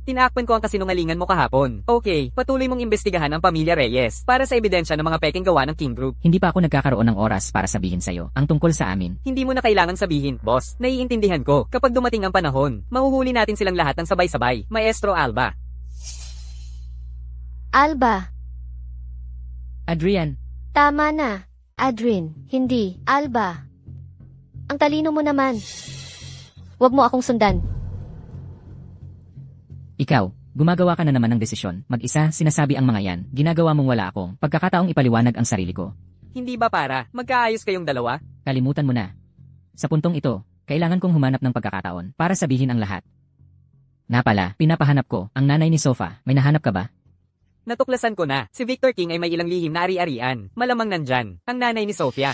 Tinakpan ko ang kasinungalingan mo kahapon. Okay, patuloy mong imbestigahan ang pamilya Reyes para sa ebidensya ng mga peking gawa ng King Group. Hindi pa ako nagkakaroon ng oras para sabihin sa'yo ang tungkol sa amin. Hindi mo na kailangan sabihin, boss. Naiintindihan ko. Kapag dumating ang panahon, mahuhuli natin silang lahat ng sabay-sabay. Maestro Alba. Alba, Adrian, tama na. Adrian, hindi. Alba. Ang talino mo naman. Huwag mo akong sundan. ikaw, gumagawa ka na naman ng desisyon. Mag-isa, sinasabi ang mga yan. Ginagawa mong wala akong pagkakataong ipaliwanag ang sarili ko. Hindi ba para? Magkaayos kayong dalawa? Kalimutan mo na. Sa puntong ito, kailangan kong humanap ng pagkakataon para sabihin ang lahat. Na pala, pinapahanap ko ang nanay ni Sofa. May nahanap ka ba? Natuklasan ko na. Si Victor King ay may ilang lihim na ari-arian. Malamang nandyan. Ang nanay ni Sofia.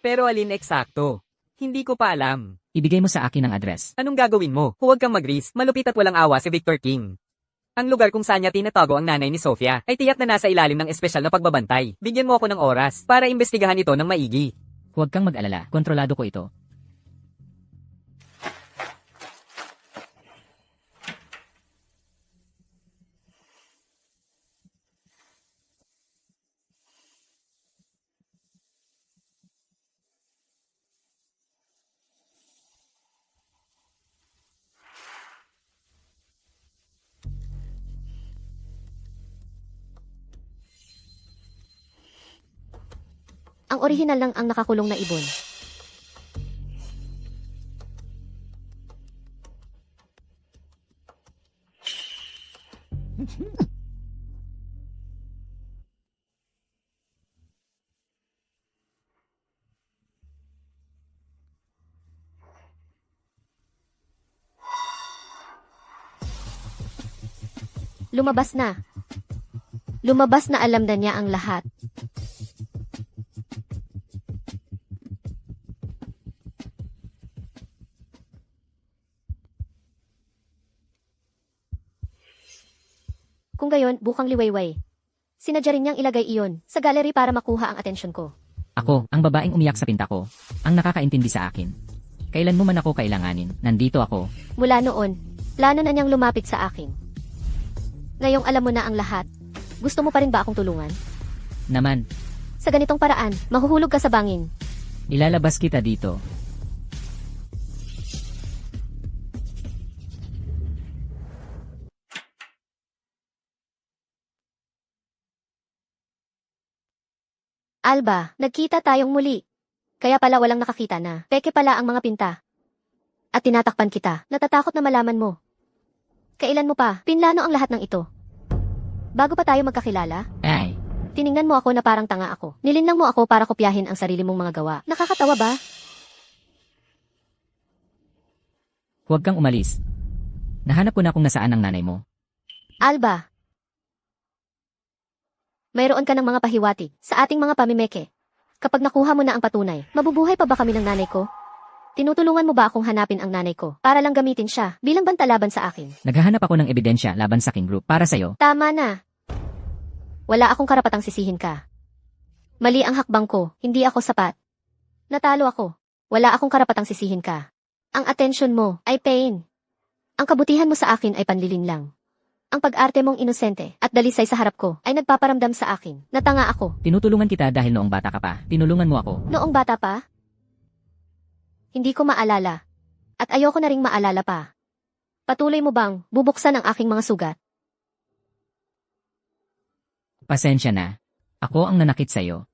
Pero alin eksakto? Hindi ko pa alam. Ibigay mo sa akin ang address. Anong gagawin mo? Huwag kang mag-risk. Malupit at walang awa si Victor King. Ang lugar kung saan niya tinatago ang nanay ni Sofia ay tiyak na nasa ilalim ng espesyal na pagbabantay. Bigyan mo ako ng oras para imbestigahan ito ng maigi. Huwag kang mag-alala. Kontrolado ko ito. Ang orihinal lang ang nakakulong na ibon. Lumabas na. Lumabas na alam na niya ang lahat. Kung gayon, bukang liwayway. Sinadya rin niyang ilagay iyon sa gallery para makuha ang atensyon ko. Ako, ang babaeng umiyak sa pinta ko. Ang nakakaintindi sa akin. Kailan mo man ako kailanganin, nandito ako. Mula noon, plano na niyang lumapit sa akin. Ngayong alam mo na ang lahat, gusto mo pa rin ba akong tulungan? Naman, Sa ganitong paraan, mahuhulog ka sa bangin. ilalabas kita dito. Alba, nagkita tayong muli. Kaya pala walang nakakita na. Peke pala ang mga pinta. At tinatakpan kita. Natatakot na malaman mo. Kailan mo pa, pinlano ang lahat ng ito? Bago pa tayo magkakilala, Ay, tiningnan mo ako na parang tanga ako. Nilinlang mo ako para kopyahin ang sarili mong mga gawa. Nakakatawa ba? huwag kang umalis. Nahanap ko na kung nasaan ang nanay mo. Alba, mayroon ka ng mga pahiwatig sa ating mga pamimeke. Kapag nakuha mo na ang patunay, mabubuhay pa ba kami ng nanay ko? Tinutulungan mo ba akong hanapin ang nanay ko para lang gamitin siya bilang bantalaban sa akin? Naghahanap ako ng ebidensya laban sa King Group para sa'yo. Tama na. Wala akong karapatang sisihin ka. Mali ang hakbang ko, hindi ako sapat. Natalo ako. Wala akong karapatang sisihin ka. Ang atensyon mo ay pain. Ang kabutihan mo sa akin ay panlilin lang. Ang pag-arte mong inosente at dalisay sa harap ko ay nagpaparamdam sa akin. Natanga ako. Tinutulungan kita dahil noong bata ka pa. Tinulungan mo ako. Noong bata pa? Hindi ko maalala. At ayoko na ring maalala pa. Patuloy mo bang bubuksan ang aking mga sugat? Pasensya na. Ako ang nanakit sa'yo.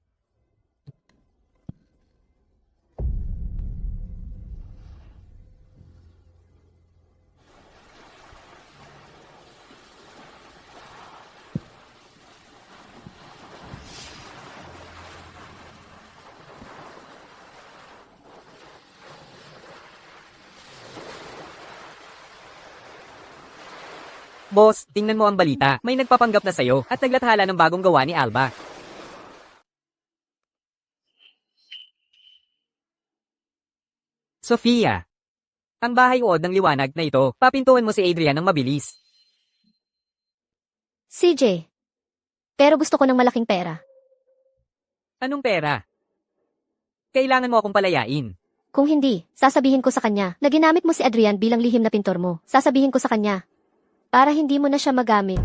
Boss, tingnan mo ang balita. May nagpapanggap na sa'yo at naglathala ng bagong gawa ni Alba. Sofia. Ang bahay uod ng liwanag na ito, papintuhan mo si Adrian ng mabilis. CJ. Pero gusto ko ng malaking pera. Anong pera? Kailangan mo akong palayain. Kung hindi, sasabihin ko sa kanya na ginamit mo si Adrian bilang lihim na pintor mo. Sasabihin ko sa kanya para hindi mo na siya magamit.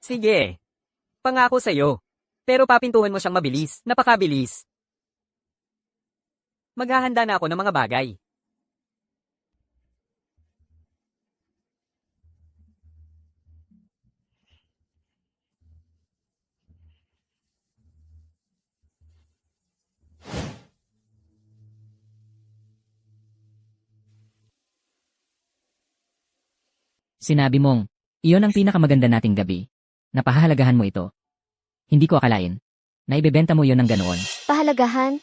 Sige. Pangako sa'yo. Pero papintuhan mo siyang mabilis. Napakabilis. Maghahanda na ako ng mga bagay. Sinabi mong, iyon ang pinakamaganda nating gabi. Napahahalagahan mo ito. Hindi ko akalain na ibebenta mo iyon ng ganoon. Pahalagahan?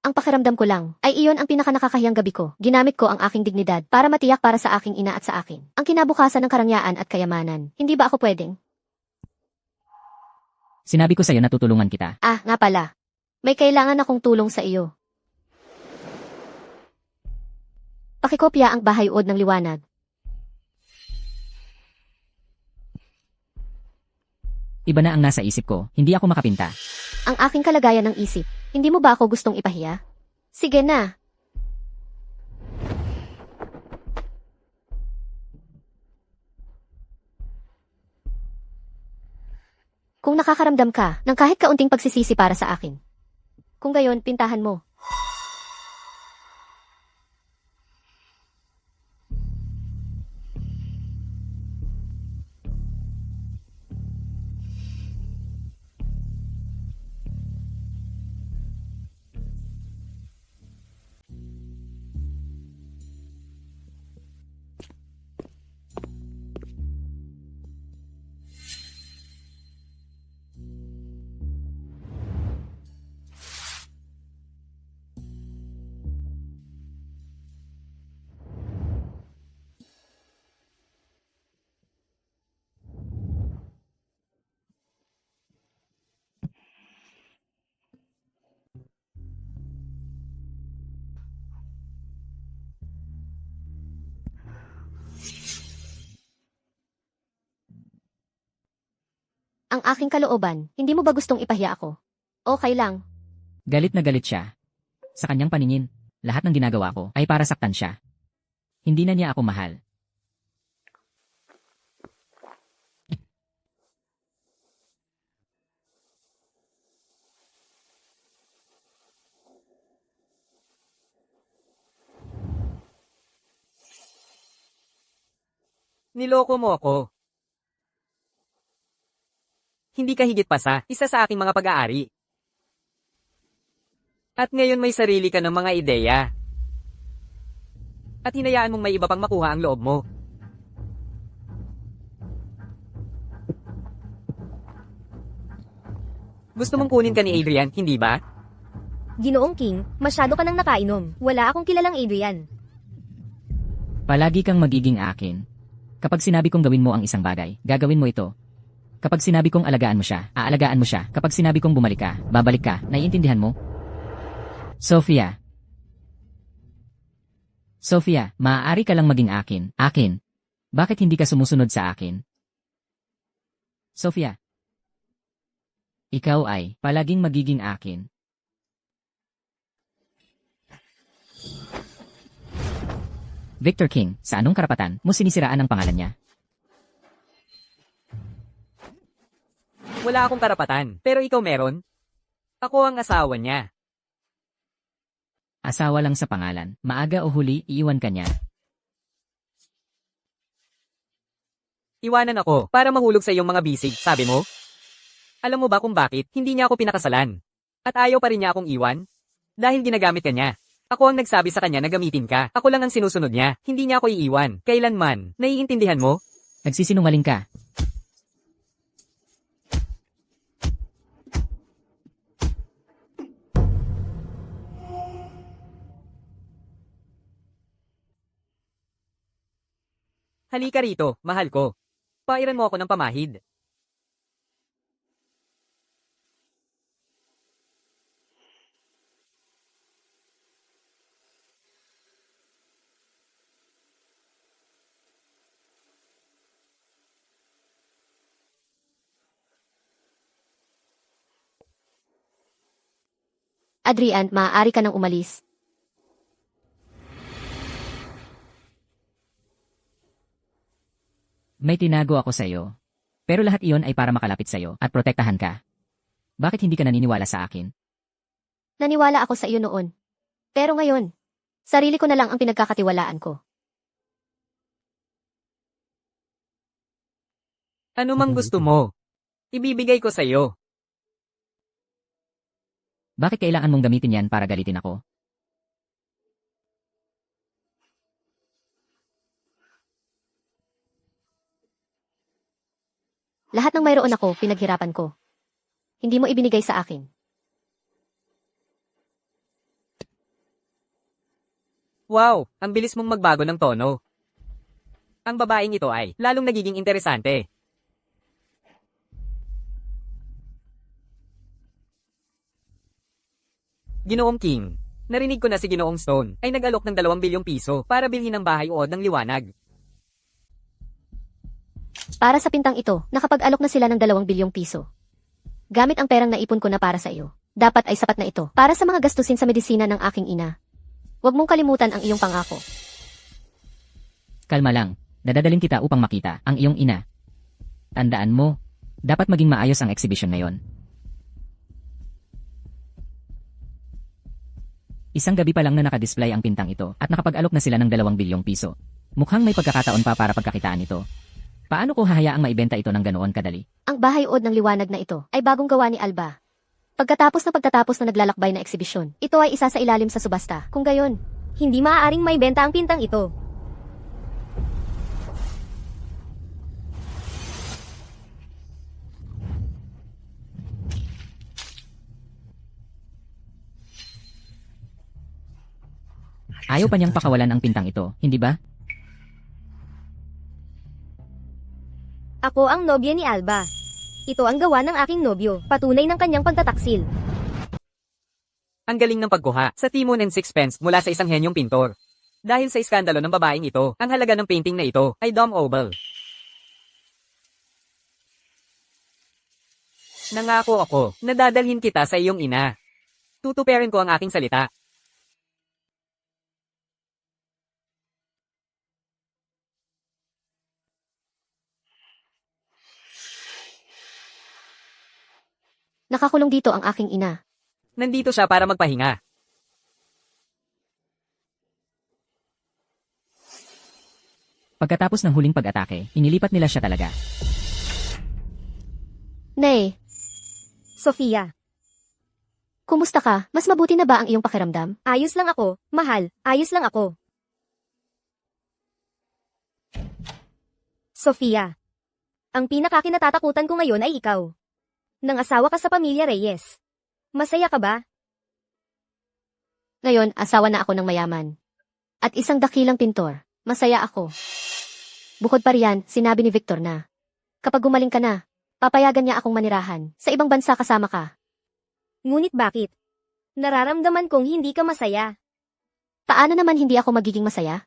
Ang pakiramdam ko lang ay iyon ang pinakanakakahiyang gabi ko. Ginamit ko ang aking dignidad para matiyak para sa aking ina at sa akin. Ang kinabukasan ng karangyaan at kayamanan. Hindi ba ako pwedeng? Sinabi ko sa'yo na tutulungan kita. Ah, nga pala. May kailangan akong tulong sa iyo. Pakikopya ang bahay uod ng liwanag. Iba na ang nasa isip ko, hindi ako makapinta. Ang aking kalagayan ng isip. Hindi mo ba ako gustong ipahiya? Sige na. Kung nakakaramdam ka ng kahit kaunting pagsisisi para sa akin. Kung gayon, pintahan mo. Ang aking kalooban, hindi mo ba gustong ipahiya ako? Okay lang. Galit na galit siya. Sa kanyang paningin, lahat ng ginagawa ko ay para saktan siya. Hindi na niya ako mahal. Niloko mo ako. Hindi ka higit pa sa isa sa aking mga pag-aari. At ngayon may sarili ka ng mga ideya. At hinayaan mong may iba pang makuha ang loob mo. Gusto mong kunin ka ni Adrian, hindi ba? Ginoong King, masyado ka nang nakainom. Wala akong kilalang Adrian. Palagi kang magiging akin. Kapag sinabi kong gawin mo ang isang bagay, gagawin mo ito. Kapag sinabi kong alagaan mo siya, aalagaan mo siya. Kapag sinabi kong bumalik ka, babalik ka. Naiintindihan mo? Sophia. Sophia, maaari ka lang maging akin. Akin. Bakit hindi ka sumusunod sa akin? Sophia. Ikaw ay palaging magiging akin. Victor King, sa anong karapatan mo sinisiraan ang pangalan niya? Wala akong karapatan, pero ikaw meron. Ako ang asawa niya. Asawa lang sa pangalan, maaga o huli, iiwan ka niya. Iwanan ako para mahulog sa iyong mga bisig, sabi mo? Alam mo ba kung bakit hindi niya ako pinakasalan? At ayaw pa rin niya akong iwan? Dahil ginagamit ka niya. Ako ang nagsabi sa kanya na gamitin ka. Ako lang ang sinusunod niya. Hindi niya ako iiwan. Kailanman. Naiintindihan mo? Nagsisinungaling ka. Halika rito, mahal ko. Pairan mo ako ng pamahid. Adrian, maaari ka nang umalis. May tinago ako sa iyo. Pero lahat iyon ay para makalapit sa iyo at protektahan ka. Bakit hindi ka naniniwala sa akin? Naniwala ako sa iyo noon. Pero ngayon, sarili ko na lang ang pinagkakatiwalaan ko. Ano mang gusto mo? Ibibigay ko sa iyo. Bakit kailangan mong gamitin yan para galitin ako? Lahat ng mayroon ako, pinaghirapan ko. Hindi mo ibinigay sa akin. Wow, ang bilis mong magbago ng tono. Ang babaeng ito ay lalong nagiging interesante. Ginoong King, narinig ko na si Ginoong Stone ay nag-alok ng 2 bilyong piso para bilhin ng bahay o ng liwanag. Para sa pintang ito, nakapag-alok na sila ng 2 bilyong piso. Gamit ang perang naipon ko na para sa iyo. Dapat ay sapat na ito para sa mga gastusin sa medisina ng aking ina. Huwag mong kalimutan ang iyong pangako. Kalma lang. Dadadaling kita upang makita ang iyong ina. Tandaan mo, dapat maging maayos ang exhibition na yon. Isang gabi pa lang na nakadisplay ang pintang ito at nakapag-alok na sila ng 2 bilyong piso. Mukhang may pagkakataon pa para pagkakitaan ito. Paano ko hahayaang maibenta ito ng ganoon kadali? Ang bahay od ng liwanag na ito ay bagong gawa ni Alba. Pagkatapos na naglalakbay na eksibisyon, ito ay isa sa ilalim sa subasta. Kung gayon, Hindi maaaring maibenta ang pintang ito. Ayaw pa niyang pakawalan ang pintang ito, hindi ba? Ako ang nobya ni Alba. Ito ang gawa ng aking nobyo, patunay ng kanyang pagtataksil. Ang galing ng pagkuha sa Timon and Sixpence mula sa isang henyong pintor. Dahil sa iskandalo ng babaeng ito, ang halaga ng painting na ito ay Dom Obel. Nangako ako na dadalhin kita sa iyong ina. Tutuperin ko ang aking salita. nakakulong dito ang aking ina. Nandito siya para magpahinga. Pagkatapos ng huling pag-atake, inilipat nila siya talaga. Nay, Sofia, kumusta ka? Mas mabuti na ba ang iyong pakiramdam? ayos lang ako, mahal, ayos lang ako. Sofia, ang pinakakinatatakutan ko ngayon ay ikaw. Nang asawa ka sa pamilya Reyes. Masaya ka ba? Ngayon, asawa na ako ng mayaman. At isang dakilang pintor. Masaya ako. Bukod pa riyan, sinabi ni Victor na, kapag gumaling ka na, papayagan niya akong manirahan. Sa ibang bansa kasama ka. Ngunit bakit? Nararamdaman kong hindi ka masaya. Paano naman hindi ako magiging masaya?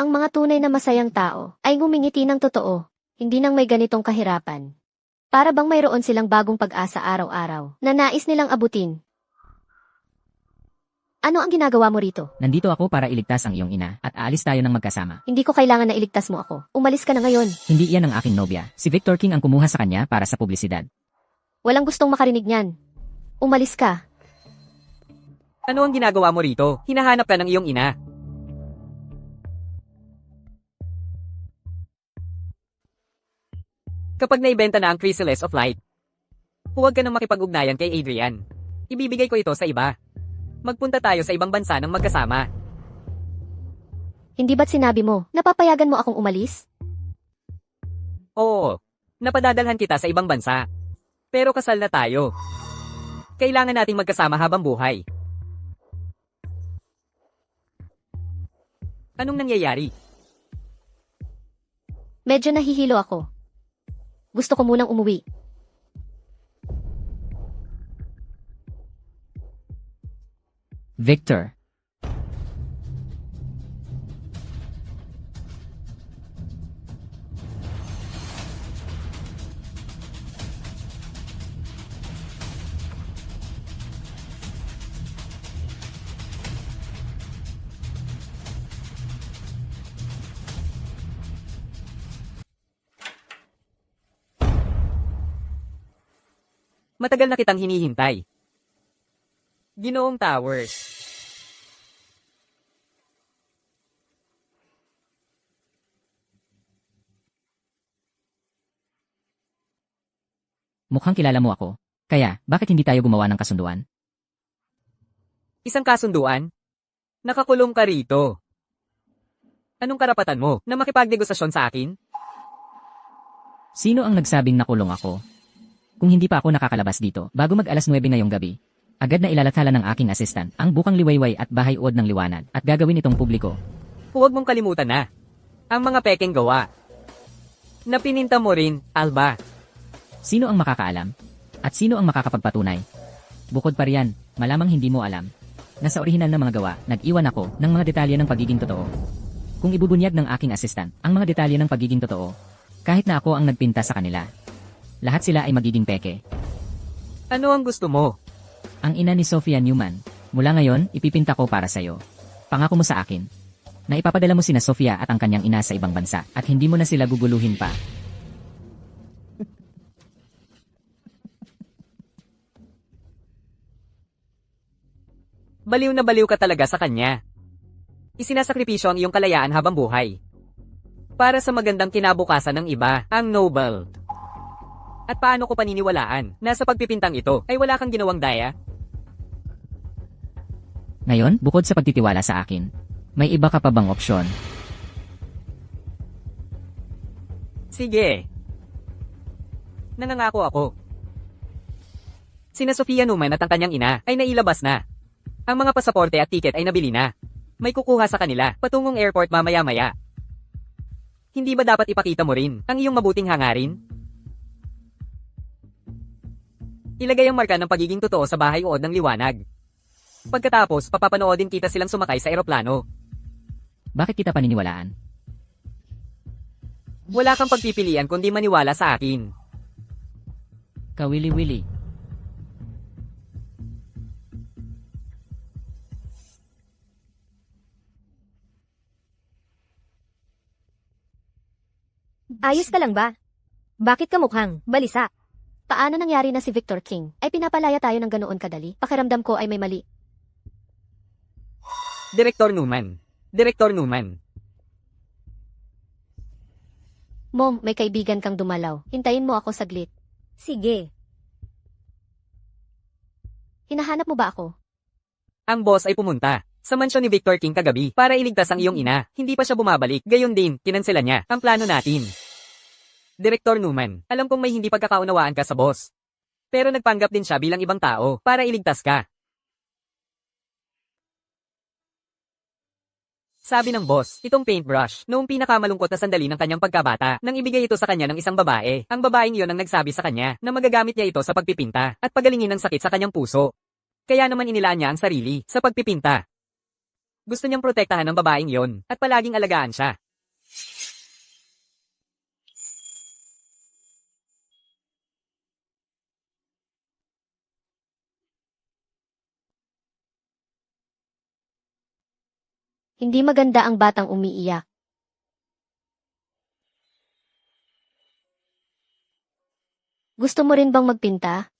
Ang mga tunay na masayang tao ay ngumingiti ng totoo, hindi nang may ganitong kahirapan. Para bang mayroon silang bagong pag-asa araw-araw na nais nilang abutin. Ano ang ginagawa mo rito? Nandito ako para iligtas ang iyong ina at aalis tayo ng magkasama. Hindi ko kailangan na iligtas mo ako. Umalis ka na ngayon. Hindi iyan ang aking nobya. Si Victor King ang kumuha sa kanya para sa publisidad. Walang gustong makarinig niyan. Umalis ka. Ano ang ginagawa mo rito? Hinahanap ka ng iyong ina. Kapag naibenta na ang Chrysalis of Light, huwag ka nang makipag-ugnayan kay Adrian. Ibibigay ko ito sa iba. Magpunta tayo sa ibang bansa ng magkasama. Hindi ba't sinabi mo, napapayagan mo akong umalis? Oo, napadadalhan kita sa ibang bansa. Pero kasal na tayo. Kailangan nating magkasama habang buhay. Anong nangyayari? Medyo nahihilo ako. Gusto ko munang umuwi. Victor. Matagal na kitang hinihintay. Ginoong Towers. Mukhang kilala mo ako. Kaya, bakit hindi tayo gumawa ng kasunduan? Isang kasunduan? Nakakulong ka rito. Anong karapatan mo na makipagnegosasyon sa akin? Sino ang nagsabing nakulong ako? Kung hindi pa ako nakakalabas dito, bago mag-alas 9 ngayong gabi, agad na ilalathala ng aking assistant ang bukang liwayway at bahay-uod ng liwanag at gagawin itong publiko. Huwag mong kalimutan na. Ang mga pekeng gawa. Napininta mo rin, Alba. Sino ang makakaalam? At sino ang makakapagpatunay? Bukod pa riyan, malamang hindi mo alam na sa orihinal na mga gawa, nag-iwan ako ng mga detalye ng pagiging totoo. Kung ibubunyag ng aking assistant ang mga detalye ng pagiging totoo, kahit na ako ang nagpinta sa kanila, lahat sila ay magiging peke. Ano ang gusto mo? Ang ina ni Sophia Newman, mula ngayon, ipipinta ko para sa'yo. Pangako mo sa akin na ipapadala mo sina Sophia at ang kanyang ina sa ibang bansa at hindi mo na sila guguluhin pa. Baliw na baliw ka talaga sa kanya. Isinasakripisyo ang iyong kalayaan habang buhay. Para sa magandang kinabukasan ng iba, ang noble. At paano ko paniniwalaan na sa pagpipintang ito ay wala kang ginawang daya? Ngayon, bukod sa pagtitiwala sa akin, may iba ka pa bang opsyon? Sige. Nangangako ako. Sina Sophia Newman at ang kanyang ina ay nailabas na. Ang mga pasaporte at tiket ay nabili na. May kukuha sa kanila patungong airport mamaya-maya. Hindi ba dapat ipakita mo rin ang iyong mabuting hangarin? Ilagay ang marka ng pagiging totoo sa bahay-uod ng liwanag. Pagkatapos, papapanoodin kita silang sumakay sa eroplano. Bakit kita paniniwalaan? Wala kang pagpipilian kundi maniwala sa akin. Kawili-wili. Ayos ka lang ba? Bakit ka mukhang balisa? Paano nangyari na si Victor King? Ay pinapalaya tayo ng ganoon kadali? Pakiramdam ko ay may mali. Direktor Newman. Direktor Newman. Mom, may kaibigan kang dumalaw. Hintayin mo ako saglit. Sige. Hinahanap mo ba ako? Ang boss ay pumunta sa mansyon ni Victor King kagabi para iligtas ang iyong ina. Hindi pa siya bumabalik. Gayon din, kinansela niya ang plano natin. Direktor Newman, alam kong may hindi pagkakaunawaan ka sa boss. Pero nagpanggap din siya bilang ibang tao para iligtas ka. Sabi ng boss, itong paintbrush, noong pinakamalungkot na sandali ng kanyang pagkabata, nang ibigay ito sa kanya ng isang babae. Ang babaeng iyon ang nagsabi sa kanya na magagamit niya ito sa pagpipinta at pagalingin ng sakit sa kanyang puso. Kaya naman inilaan niya ang sarili sa pagpipinta. Gusto niyang protektahan ng babaeng yon at palaging alagaan siya. Hindi maganda ang batang umiiyak. Gusto mo rin bang magpinta?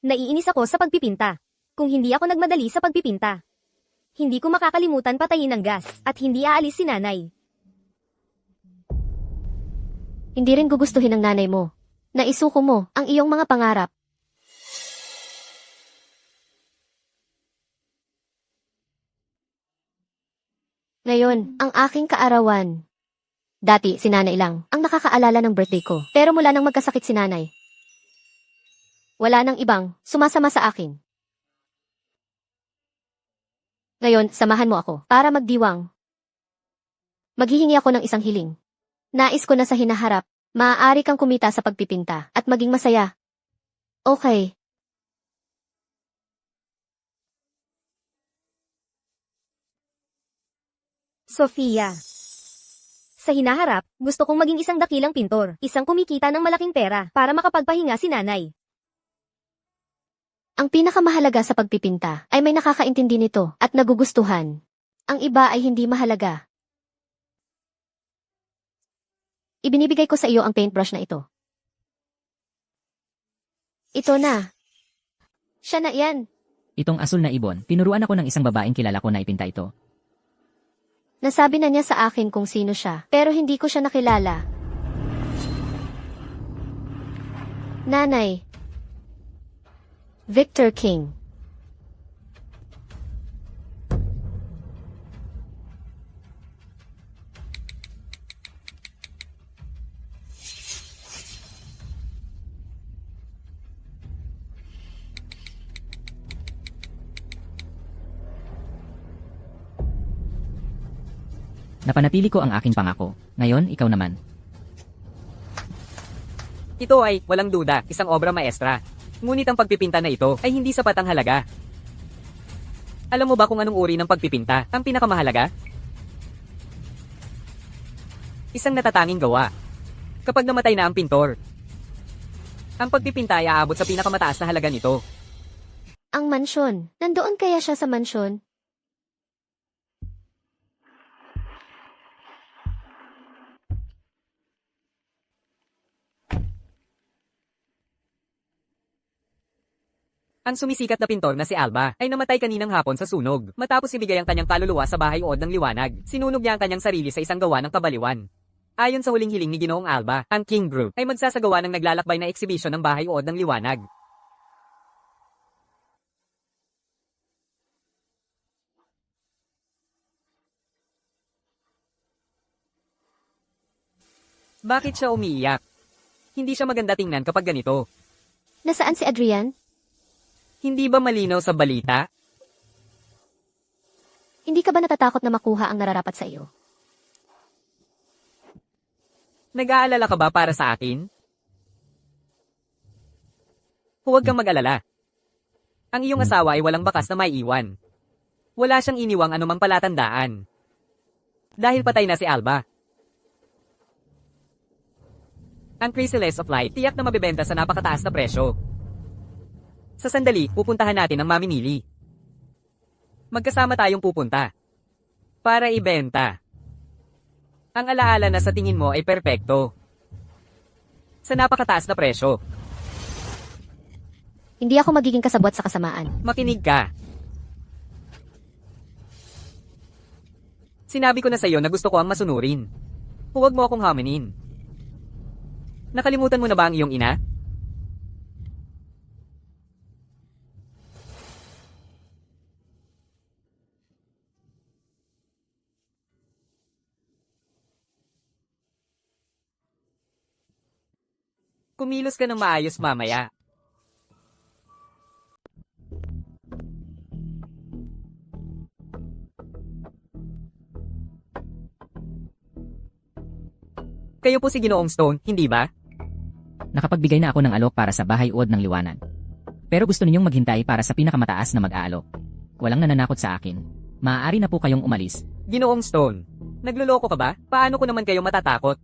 Naiinis ako sa pagpipinta. Kung hindi ako nagmadali sa pagpipinta. Hindi ko makakalimutan patayin ng gas at hindi aalis si nanay. Hindi rin gugustuhin ng nanay mo. Naisuko mo ang iyong mga pangarap. Ngayon, ang aking kaarawan. Dati, si nanay lang ang nakakaalala ng birthday ko. Pero mula nang magkasakit si nanay, wala nang ibang sumasama sa akin. Ngayon, samahan mo ako para magdiwang. Maghihingi ako ng isang hiling. Nais ko na sa hinaharap, maaari kang kumita sa pagpipinta at maging masaya. Okay. Sofia. Sa hinaharap, gusto kong maging isang dakilang pintor, isang kumikita ng malaking pera para makapagpahinga si nanay. Ang pinakamahalaga sa pagpipinta ay may nakakaintindi nito at nagugustuhan. Ang iba ay hindi mahalaga. Ibinibigay ko sa iyo ang paintbrush na ito. Ito na. Siya na yan. Itong asul na ibon, tinuruan ako ng isang babaeng kilala ko na ipinta ito. Nasabi na niya sa akin kung sino siya, pero hindi ko siya nakilala. Nanay. Victor King. Napanatili ko ang aking pangako. Ngayon, ikaw naman. Ito ay, walang duda, isang obra maestra. Ngunit ang pagpipinta na ito ay hindi sapat ang halaga. Alam mo ba kung anong uri ng pagpipinta ang pinakamahalaga? Isang natatanging gawa. Kapag namatay na ang pintor, ang pagpipinta ay aabot sa pinakamataas na halaga nito. Ang mansyon. Nandoon kaya siya sa mansyon? Ang sumisikat na pintor na si Alba ay namatay kaninang hapon sa sunog matapos ibigay ang kanyang kaluluwa sa bahay-uod ng liwanag. Sinunog niya ang kanyang sarili sa isang gawa ng kabaliwan. Ayon sa huling hiling ni Ginoong Alba, ang King Group ay magsasagawa ng naglalakbay na eksibisyon ng bahay-uod ng liwanag. Bakit siya umiiyak? Hindi siya maganda tingnan kapag ganito. Nasaan si Adrian? Hindi ba malinaw sa balita? Hindi ka ba natatakot na makuha ang nararapat sa iyo? Nag-aalala ka ba para sa akin? Huwag kang mag-alala. Ang iyong asawa ay walang bakas na maiiwan. Wala siyang iniwang anumang palatandaan. Dahil patay na si Alba. Ang Chrysalis of Light tiyak na mabibenta sa napakataas na presyo. Sa sandali, pupuntahan natin ang mamimili. Magkasama tayong pupunta. Para ibenta. Ang alaala na sa tingin mo ay perpekto. Sa napakataas na presyo. Hindi ako magiging kasabwat sa kasamaan. Makinig ka. Sinabi ko na sa'yo na gusto ko ang masunurin. Huwag mo akong haminin. Nakalimutan mo na ba ang iyong ina? Kumilos ka ng maayos mamaya. Kayo po si Ginoong Stone, hindi ba? Nakapagbigay na ako ng alok para sa bahay-uod ng liwanag. Pero gusto ninyong maghintay para sa pinakamataas na mag-aalok. Walang nananakot sa akin. Maaari na po kayong umalis. Ginoong Stone, nagluloko ka ba? Paano ko naman kayo matatakot?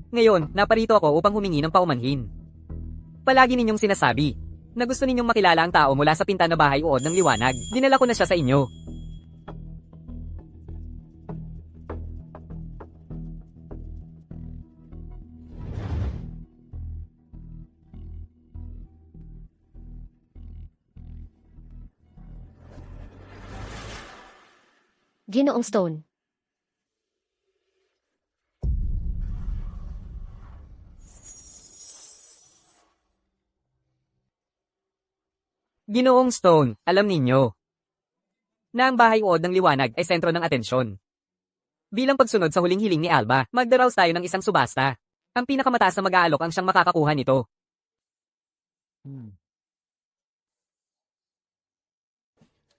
Ngayon, naparito ako upang humingi ng paumanhin. Palagi ninyong sinasabi na gusto ninyong makilala ang tao mula sa pinta na bahay uod ng liwanag. Dinala ko na siya sa inyo. Ginoong Stone. Ginoong Stone, alam ninyo na ang bahay uod ng liwanag ay sentro ng atensyon. Bilang pagsunod sa huling hiling ni Alba, magdaraos tayo ng isang subasta. Ang pinakamataas na mag-aalok ang siyang makakakuha nito.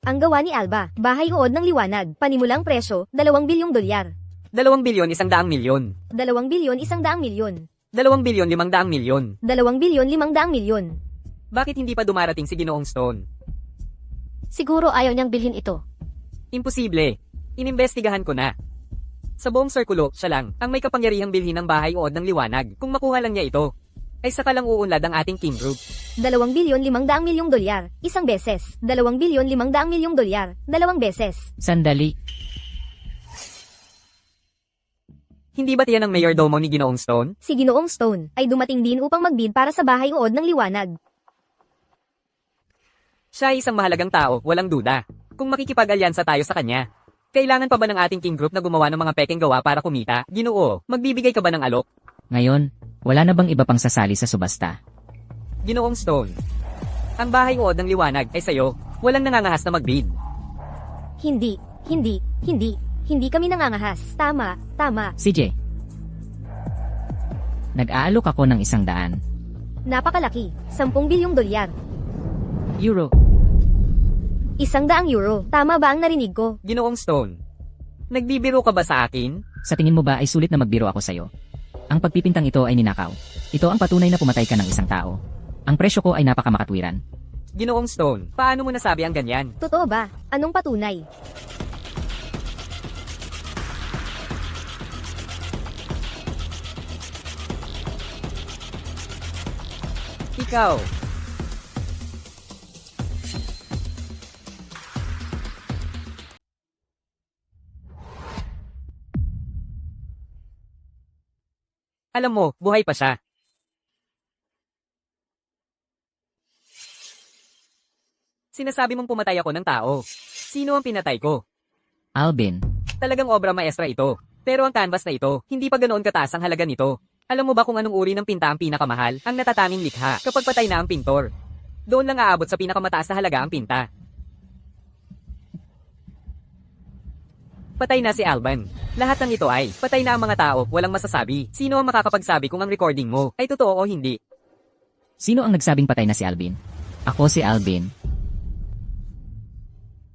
Ang gawa ni Alba, bahay uod ng liwanag, panimulang presyo, 2 bilyong dolyar. 2 bilyon 100 milyon. 2 bilyon 100 milyon. 2 bilyon 500 milyon. 2 bilyon 500 milyon. Bakit hindi pa dumarating si Ginoong Stone? Siguro ayaw niyang bilhin ito. Imposible. Inimbestigahan ko na. Sa buong sirkulo, siya lang ang may kapangyarihang bilhin ng bahay uod ng liwanag. Kung makuha lang niya ito, ay saka lang uunlad ang ating King Group. 2 bilyon 500 milyong dolyar, isang beses. 2 bilyon 500 milyong dolyar, 2 beses. Sandali. Hindi ba tiyan ang mayordomo ni Ginoong Stone? Si Ginoong Stone ay dumating din upang magbid para sa bahay uod ng liwanag. Siya ay isang mahalagang tao, walang duda. Kung makikipag-alyansa tayo sa kanya, kailangan pa ba ng ating King Group na gumawa ng mga pekeng gawa para kumita? Ginoo, magbibigay ka ba ng alok? Ngayon, wala na bang iba pang sasali sa subasta? Ginoong Stone, ang bahay uod ng liwanag ay sayo. Walang nangangahas na magbid. Hindi kami nangangahas. Tama. CJ. Nag-aalok ako ng 100 Napakalaki, 10 bilyong dolyar. euro. 100 euro. Tama ba ang narinig ko? Ginoong Stone, nagbibiro ka ba sa akin? Sa tingin mo ba ay sulit na magbiro ako sa'yo? Ang pagpipintang ito ay ninakaw. Ito ang patunay na pumatay ka ng isang tao. Ang presyo ko ay napakamakatwiran. Ginoong Stone, paano mo nasabi ang ganyan? Totoo ba? Anong patunay? Ikaw. Alam mo, buhay pa siya. Sinasabi mong pumatay ako ng tao. Sino ang pinatay ko? Alvin. Talagang obra maestra ito. Pero ang canvas na ito, hindi pa ganoon kataas ang halaga nito. Alam mo ba kung anong uri ng pinta ang pinakamahal? Ang natataming likha, kapag patay na ang pintor. Doon lang aabot sa pinakamataas na halaga ang pinta. Patay na si Alban. Lahat ng ito ay, patay na ang mga tao, walang masasabi. Sino ang makakapagsabi kung ang recording mo ay totoo o hindi? Sino ang nagsabing patay na si Alvin? Ako si Alvin.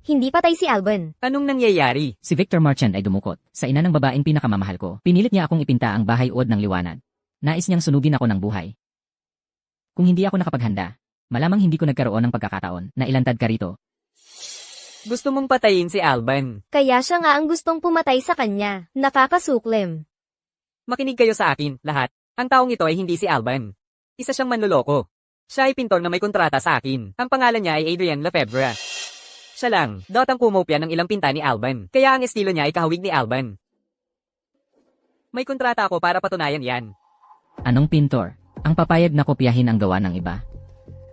Hindi patay si Alban. Anong nangyayari? Si Victor Marchand ay dumukot sa ina ng babaeng pinakamamahal ko. Pinilit niya akong ipinta ang bahay uod ng liwanag. Nais niyang sunugin ako ng buhay. Kung hindi ako nakapaghanda, malamang hindi ko nagkaroon ng pagkakataon na ilantad ka rito. Gusto mong patayin si Alban. Kaya siya nga ang gustong pumatay sa kanya. Nakakasuklim. Makinig kayo sa akin, lahat. Ang taong ito ay hindi si Alban. Isa siyang manloloko. Siya ay pintor na may kontrata sa akin. Ang pangalan niya ay Adrian Lefebvre. Siya lang, dotang kumopya ng ilang pinta ni Alban. Kaya ang estilo niya ay kahawig ni Alban. May kontrata ako para patunayan yan. Anong pintor? Ang papayag na kopyahin ang gawa ng iba.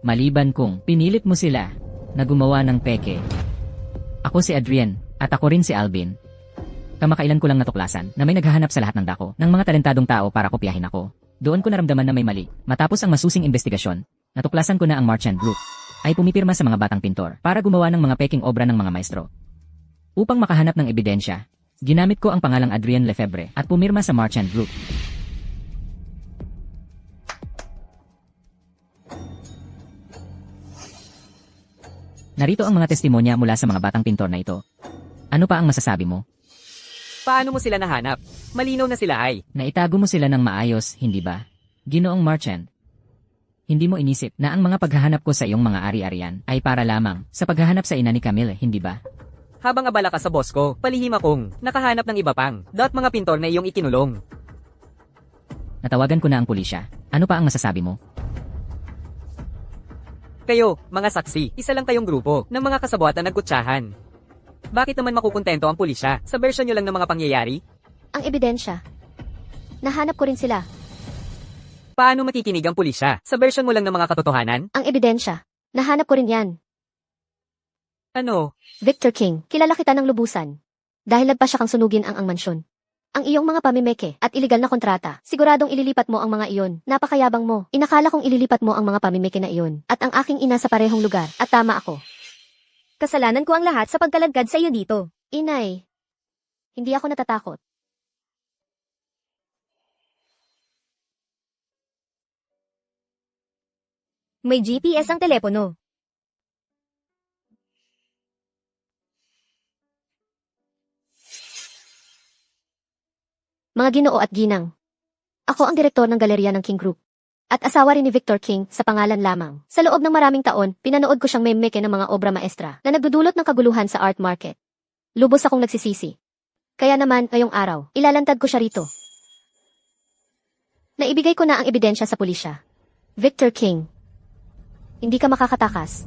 Maliban kung pinilit mo sila na gumawa ng peke. Ako si Adrian, at ako rin si Alvin. Kamakailan ko lang natuklasan na may naghahanap sa lahat ng dako ng mga talentadong tao para kopyahin ako. Doon ko naramdaman na may mali. Matapos ang masusing investigasyon, natuklasan ko na ang Marchand Group ay pumipirma sa mga batang pintor para gumawa ng mga peking obra ng mga maestro. Upang makahanap ng ebidensya, ginamit ko ang pangalang Adrian Lefebvre at pumirma sa Marchand Group. Narito ang mga testimonya mula sa mga batang pintor na ito. Ano pa ang masasabi mo? Paano mo sila nahanap? Malinaw na sila ay. Naitago mo sila ng maayos, hindi ba? Ginoong Marchand. Hindi mo inisip na ang mga paghahanap ko sa iyong mga ari-arian ay para lamang sa paghahanap sa ina ni Camille, hindi ba? Habang abala ka sa boss ko, palihim akong nakahanap ng iba pang mga pintor na iyong ikinulong. Natawagan ko na ang pulisya. Ano pa ang masasabi mo? Kayo, mga saksi, isa lang kayong grupo ng mga kasabwat na nagkutsahan. Bakit naman makukontento ang pulisya sa version nyo lang ng mga pangyayari? Ang ebidensya. Nahanap ko rin sila. Paano makikinig ang pulisya sa version mo lang ng mga katotohanan? Ang ebidensya. Nahanap ko rin yan. Ano? Victor King, kilala kita ng lubusan. Dahil nagpasya kang sunugin ang mansyon. Ang iyong mga pamimeke at iligal na kontrata, siguradong ililipat mo ang mga iyon. Napakayabang mo. Inakala kong ililipat mo ang mga pamimeke na iyon. At ang aking ina sa parehong lugar. At tama ako. Kasalanan ko ang lahat sa pagkaladkad sa iyo dito. Inay, hindi ako natatakot. May GPS ang telepono. Mga ginoo at ginang. Ako ang direktor ng galerya ng King Group. At asawa rin ni Victor King sa pangalan lamang. Sa loob ng maraming taon, pinanood ko siyang memeke ng mga obra maestra na nagdudulot ng kaguluhan sa art market. Lubos akong nagsisisi. Kaya naman, ngayong araw, ilalantad ko siya rito. Naibigay ko na ang ebidensya sa pulisya. Victor King. Hindi ka makakatakas.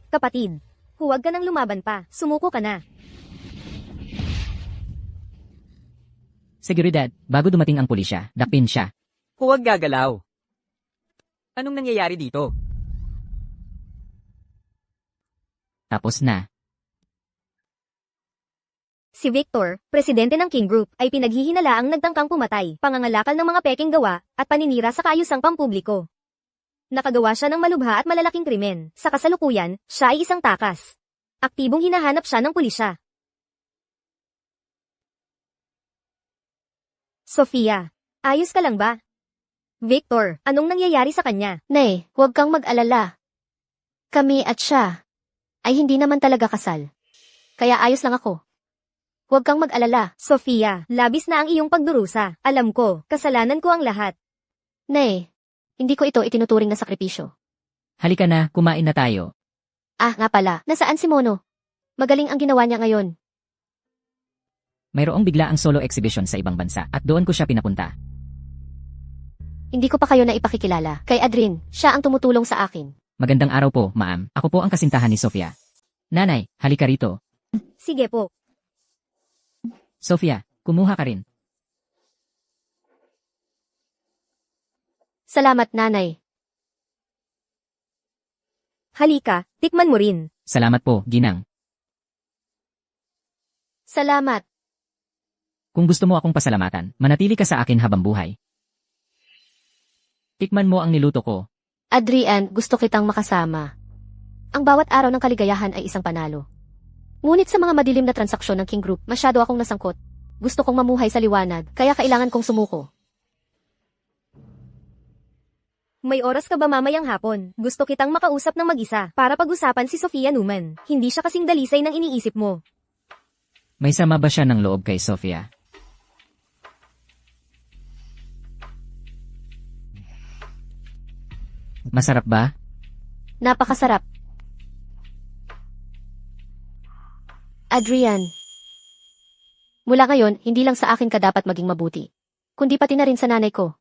Kapatid, huwag ka nang lumaban pa. Sumuko ka na. Seguridad, bago dumating ang pulisya, dakpin siya. Huwag gagalaw. Anong nangyayari dito? Tapos na. Si Victor, presidente ng King Group, ay pinaghihinalaang nagtangkang pumatay, pangangalakal ng mga peking gawa, at paninira sa kaayusang pampubliko. Nakagawa siya ng malubha at malalaking krimen. Sa kasalukuyan, siya ay isang takas. Aktibong hinahanap siya ng pulisya. Sofia, ayos ka lang ba? Victor, anong nangyayari sa kanya? Nay, huwag kang mag-alala. Kami at siya ay hindi naman talaga kasal. Kaya ayos lang ako. Huwag kang mag-alala. Sofia, labis na ang iyong pagdurusa. Alam ko, kasalanan ko ang lahat. Nay, hindi ko ito itinuturing na sakripisyo. Halika na, kumain na tayo. Ah, nga pala, nasaan si Mono? Magaling ang ginawa niya ngayon. Mayroong bigla ang solo exhibition sa ibang bansa at doon ko siya pinapunta. Hindi ko pa kayo na ipakikilala. Kay Adrin, siya ang tumutulong sa akin. Magandang araw po, ma'am. Ako po ang kasintahan ni Sofia. Nanay, halika rito. Sige po. Sofia, kumuha ka rin. Salamat, nanay. Halika, tikman mo rin. Salamat po, ginang. Salamat. Kung gusto mo akong pasalamatan, manatili ka sa akin habang buhay. Tikman mo ang niluto ko. Adrian, gusto kitang makasama. Ang bawat araw ng kaligayahan ay isang panalo. Ngunit sa mga madilim na transaksyon ng King Group, masyado akong nasangkot. Gusto kong mamuhay sa liwanag, kaya kailangan kong sumuko. May oras ka ba mamayang hapon? Gusto kitang makausap ng mag-isa para pag-usapan si Sofia Numan. Hindi siya kasing dalisay ng iniisip mo. May sama ba siya ng loob kay Sofia? Masarap ba? Napakasarap. Adrian. Mula ngayon, hindi lang sa akin ka dapat maging mabuti, kundi pati na rin sa nanay ko.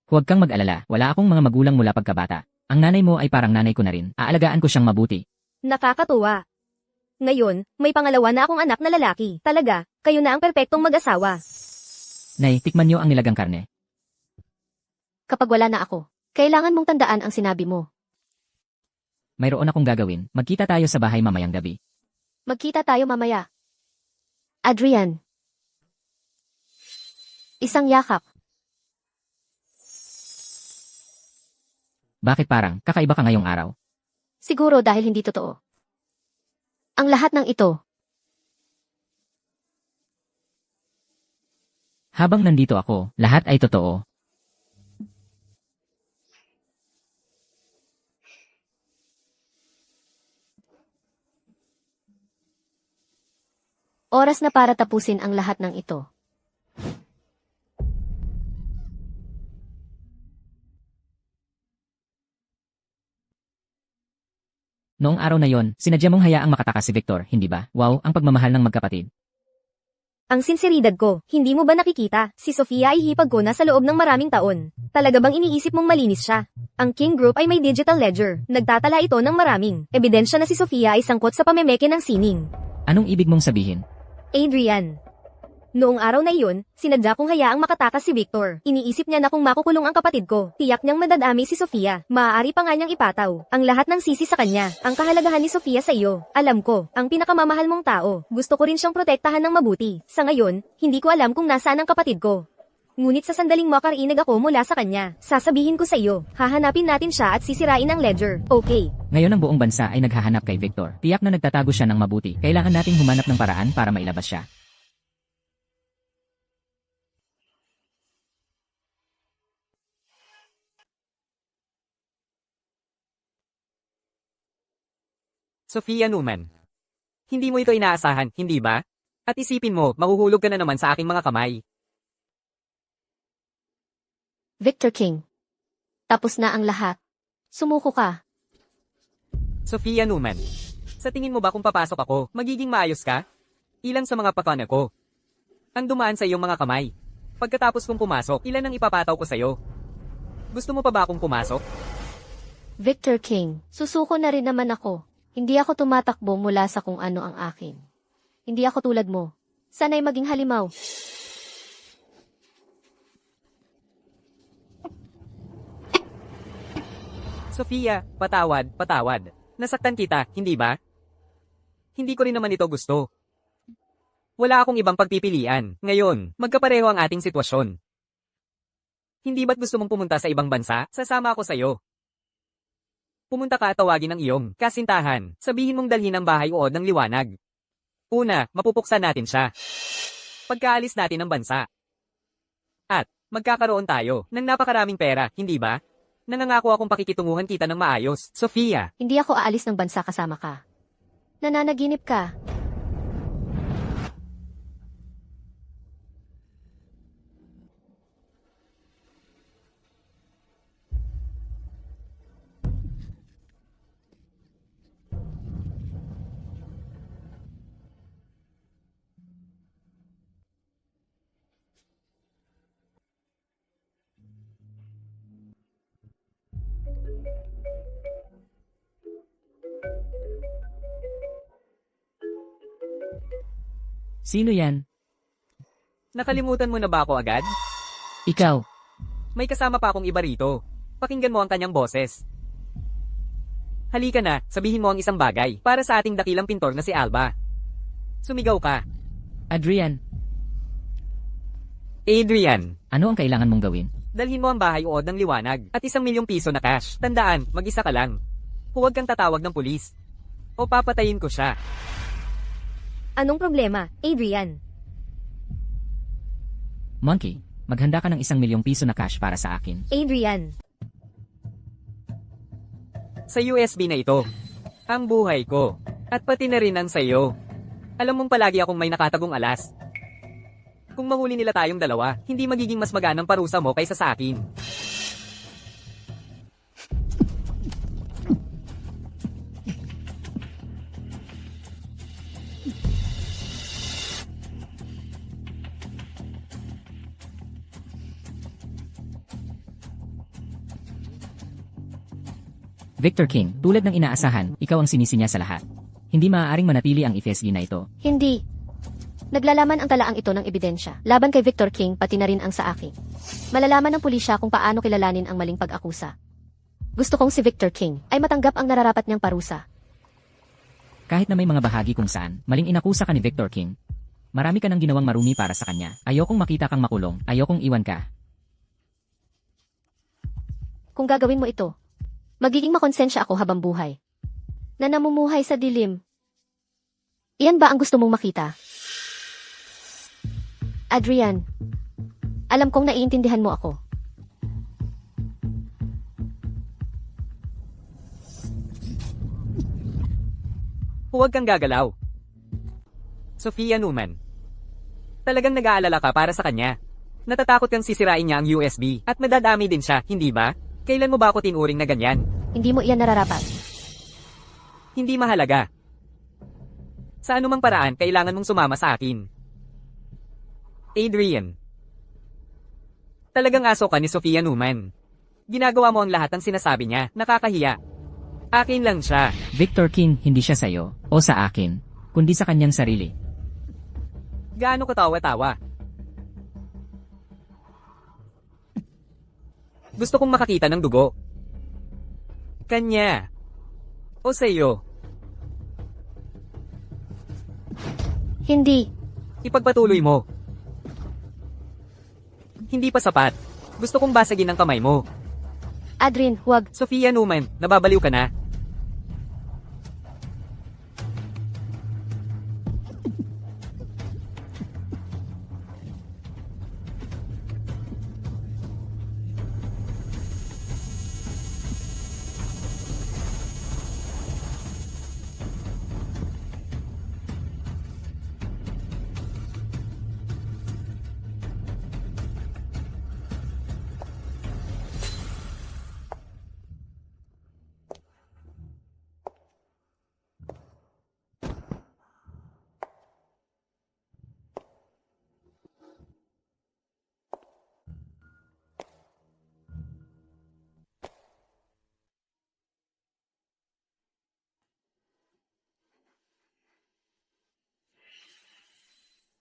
Huwag kang mag-alala, wala akong mga magulang mula pagkabata. Ang nanay mo ay parang nanay ko na rin. Aalagaan ko siyang mabuti. Nakakatuwa. Ngayon, may pangalawa na akong anak na lalaki. Talaga, kayo na ang perpektong mag-asawa. Nay, tikman niyo ang nilagang karne. Kapag wala na ako, kailangan mong tandaan ang sinabi mo. Mayroon akong gagawin. Magkita tayo sa bahay mamayang gabi. Magkita tayo mamaya. Adrian. Isang yakap. Bakit parang kakaiba ka ngayong araw? Siguro dahil hindi totoo. Ang lahat ng ito, Habang nandito ako, lahat ay totoo. oras na para tapusin ang lahat ng ito. Noong araw na yon, sinadya mong hayaang makatakas si Victor, hindi ba? Wow, ang pagmamahal ng magkapatid. Ang sinseridad ko, hindi mo ba nakikita? Si Sofia ay hipag ko na sa loob ng maraming taon. Talaga bang iniisip mong malinis siya? Ang King Group ay may digital ledger. Nagtatala ito ng maraming ebidensya na si Sofia ay sangkot sa pamemeke ng sining. Anong ibig mong sabihin? Adrian. Noong araw na iyon, sinadya kong hayaang makatakas si Victor. Iniisip niya na kung makukulong ang kapatid ko, tiyak niyang madadami si Sofia. Maaari pa nga niyang ipataw ang lahat ng sisi sa kanya. Ang kahalagahan ni Sofia sa iyo, alam ko, ang pinakamamahal mong tao. Gusto ko rin siyang protektahan ng mabuti. Sa ngayon, hindi ko alam kung nasaan ang kapatid ko. Ngunit sa sandaling makarinig ako mula sa kanya, sasabihin ko sa iyo, hahanapin natin siya at sisirain ang ledger, okay? Ngayon ang buong bansa ay naghahanap kay Victor. Tiyak na nagtatago siya ng mabuti. Kailangan nating humanap ng paraan para mailabas siya. Sofia Numan. Hindi mo ito inaasahan, hindi ba? At isipin mo, mahuhulog ka na naman sa aking mga kamay. Victor King. Tapos na ang lahat. Sumuko ka. Sofia Numan. Sa tingin mo ba kung papasok ako, magiging maayos ka? Ilan sa mga pakana ko ang dumaan sa iyong mga kamay. Pagkatapos kong pumasok, ilan ang ipapataw ko sa'yo? Gusto mo pa ba akong pumasok? Victor King, susuko na rin naman ako. Hindi ako tumatakbo mula sa kung ano ang akin. Hindi ako tulad mo. Sana'y maging halimaw. Sofia, patawad, patawad. Nasaktan kita, hindi ba? Hindi ko rin naman ito gusto. Wala akong ibang pagpipilian. Ngayon, magkapareho ang ating sitwasyon. Hindi ba't gusto mong pumunta sa ibang bansa? Sasama ako sa'yo. Pumunta ka at tawagin ang iyong kasintahan. Sabihin mong dalhin ang bahay uod ng liwanag. Una, mapupuksan natin siya. Pagkaalis natin ng bansa. At, magkakaroon tayo ng napakaraming pera, hindi ba? Nangangako akong pakikitunguhan kita ng maayos. Sofia, Hindi ako aalis ng bansa kasama ka. Nananaginip ka. Sino yan? nakalimutan mo na ba ako agad? Ikaw. May kasama pa akong iba rito. Pakinggan mo ang kanyang boses. Halika na, sabihin mo ang isang bagay para sa ating dakilang pintor na si Alba. Sumigaw ka. Adrian, Adrian, ano ang kailangan mong gawin? dalhin mo ang bahay uod ng liwanag at 1,000,000 piso na cash. Tandaan, mag-isa ka lang. Huwag kang tatawag ng pulis. O papatayin ko siya. Anong problema, Adrian? Monkey, maghanda ka ng 1,000,000 piso na cash para sa akin. Adrian, Sa USB na ito, ang buhay ko, at pati na rin ang sayo. Alam mong palagi akong may nakatagong alas. Kung mahuli nila tayong dalawa, hindi magiging mas maganang parusa mo kaysa sa akin. Victor King, tulad ng inaasahan, ikaw ang sinisi niya sa lahat. Hindi maaaring manatili ang FSG na ito. Hindi. Naglalaman ang talaang ito ng ebidensya. Laban kay Victor King, pati na rin ang sa akin. Malalaman ng pulisya kung paano kilalanin ang maling pag-akusa. Gusto kong si Victor King ay matanggap ang nararapat niyang parusa. Kahit na may mga bahagi kung saan, maling inakusa ka ni Victor King. Marami ka nang ginawang marumi para sa kanya. Ayokong makita kang makulong, ayokong iwan ka. Kung gagawin mo ito, magiging makonsensya ako habang buhay. Na namumuhay sa dilim. Iyan ba ang gusto mong makita? Adrian, alam kong naiintindihan mo ako. Huwag kang gagalaw. Sofia Numan. Talagang nag-aalala ka para sa kanya. Natatakot kang sisirain niya ang USB at madadami din siya, hindi ba? Kailan mo ba ako tinuring na ganyan? Hindi mo iyan nararapat. Hindi mahalaga. Sa anumang paraan, kailangan mong sumama sa akin. Adrian. Talagang aso ka ni Sofia Numan. Ginagawa mo ang lahat ng sinasabi niya, nakakahiya. Akin lang siya. Victor King, hindi siya sa'yo o sa akin, kundi sa kanyang sarili. Gaano katawa-tawa? Gusto kong makakita ng dugo. Kanya. O sa'yo. Hindi. Ipagpatuloy mo. Hindi pa sapat. Gusto kong basagin ang kamay mo. Adrian, huwag. Sofia Numan, nababaliw ka na?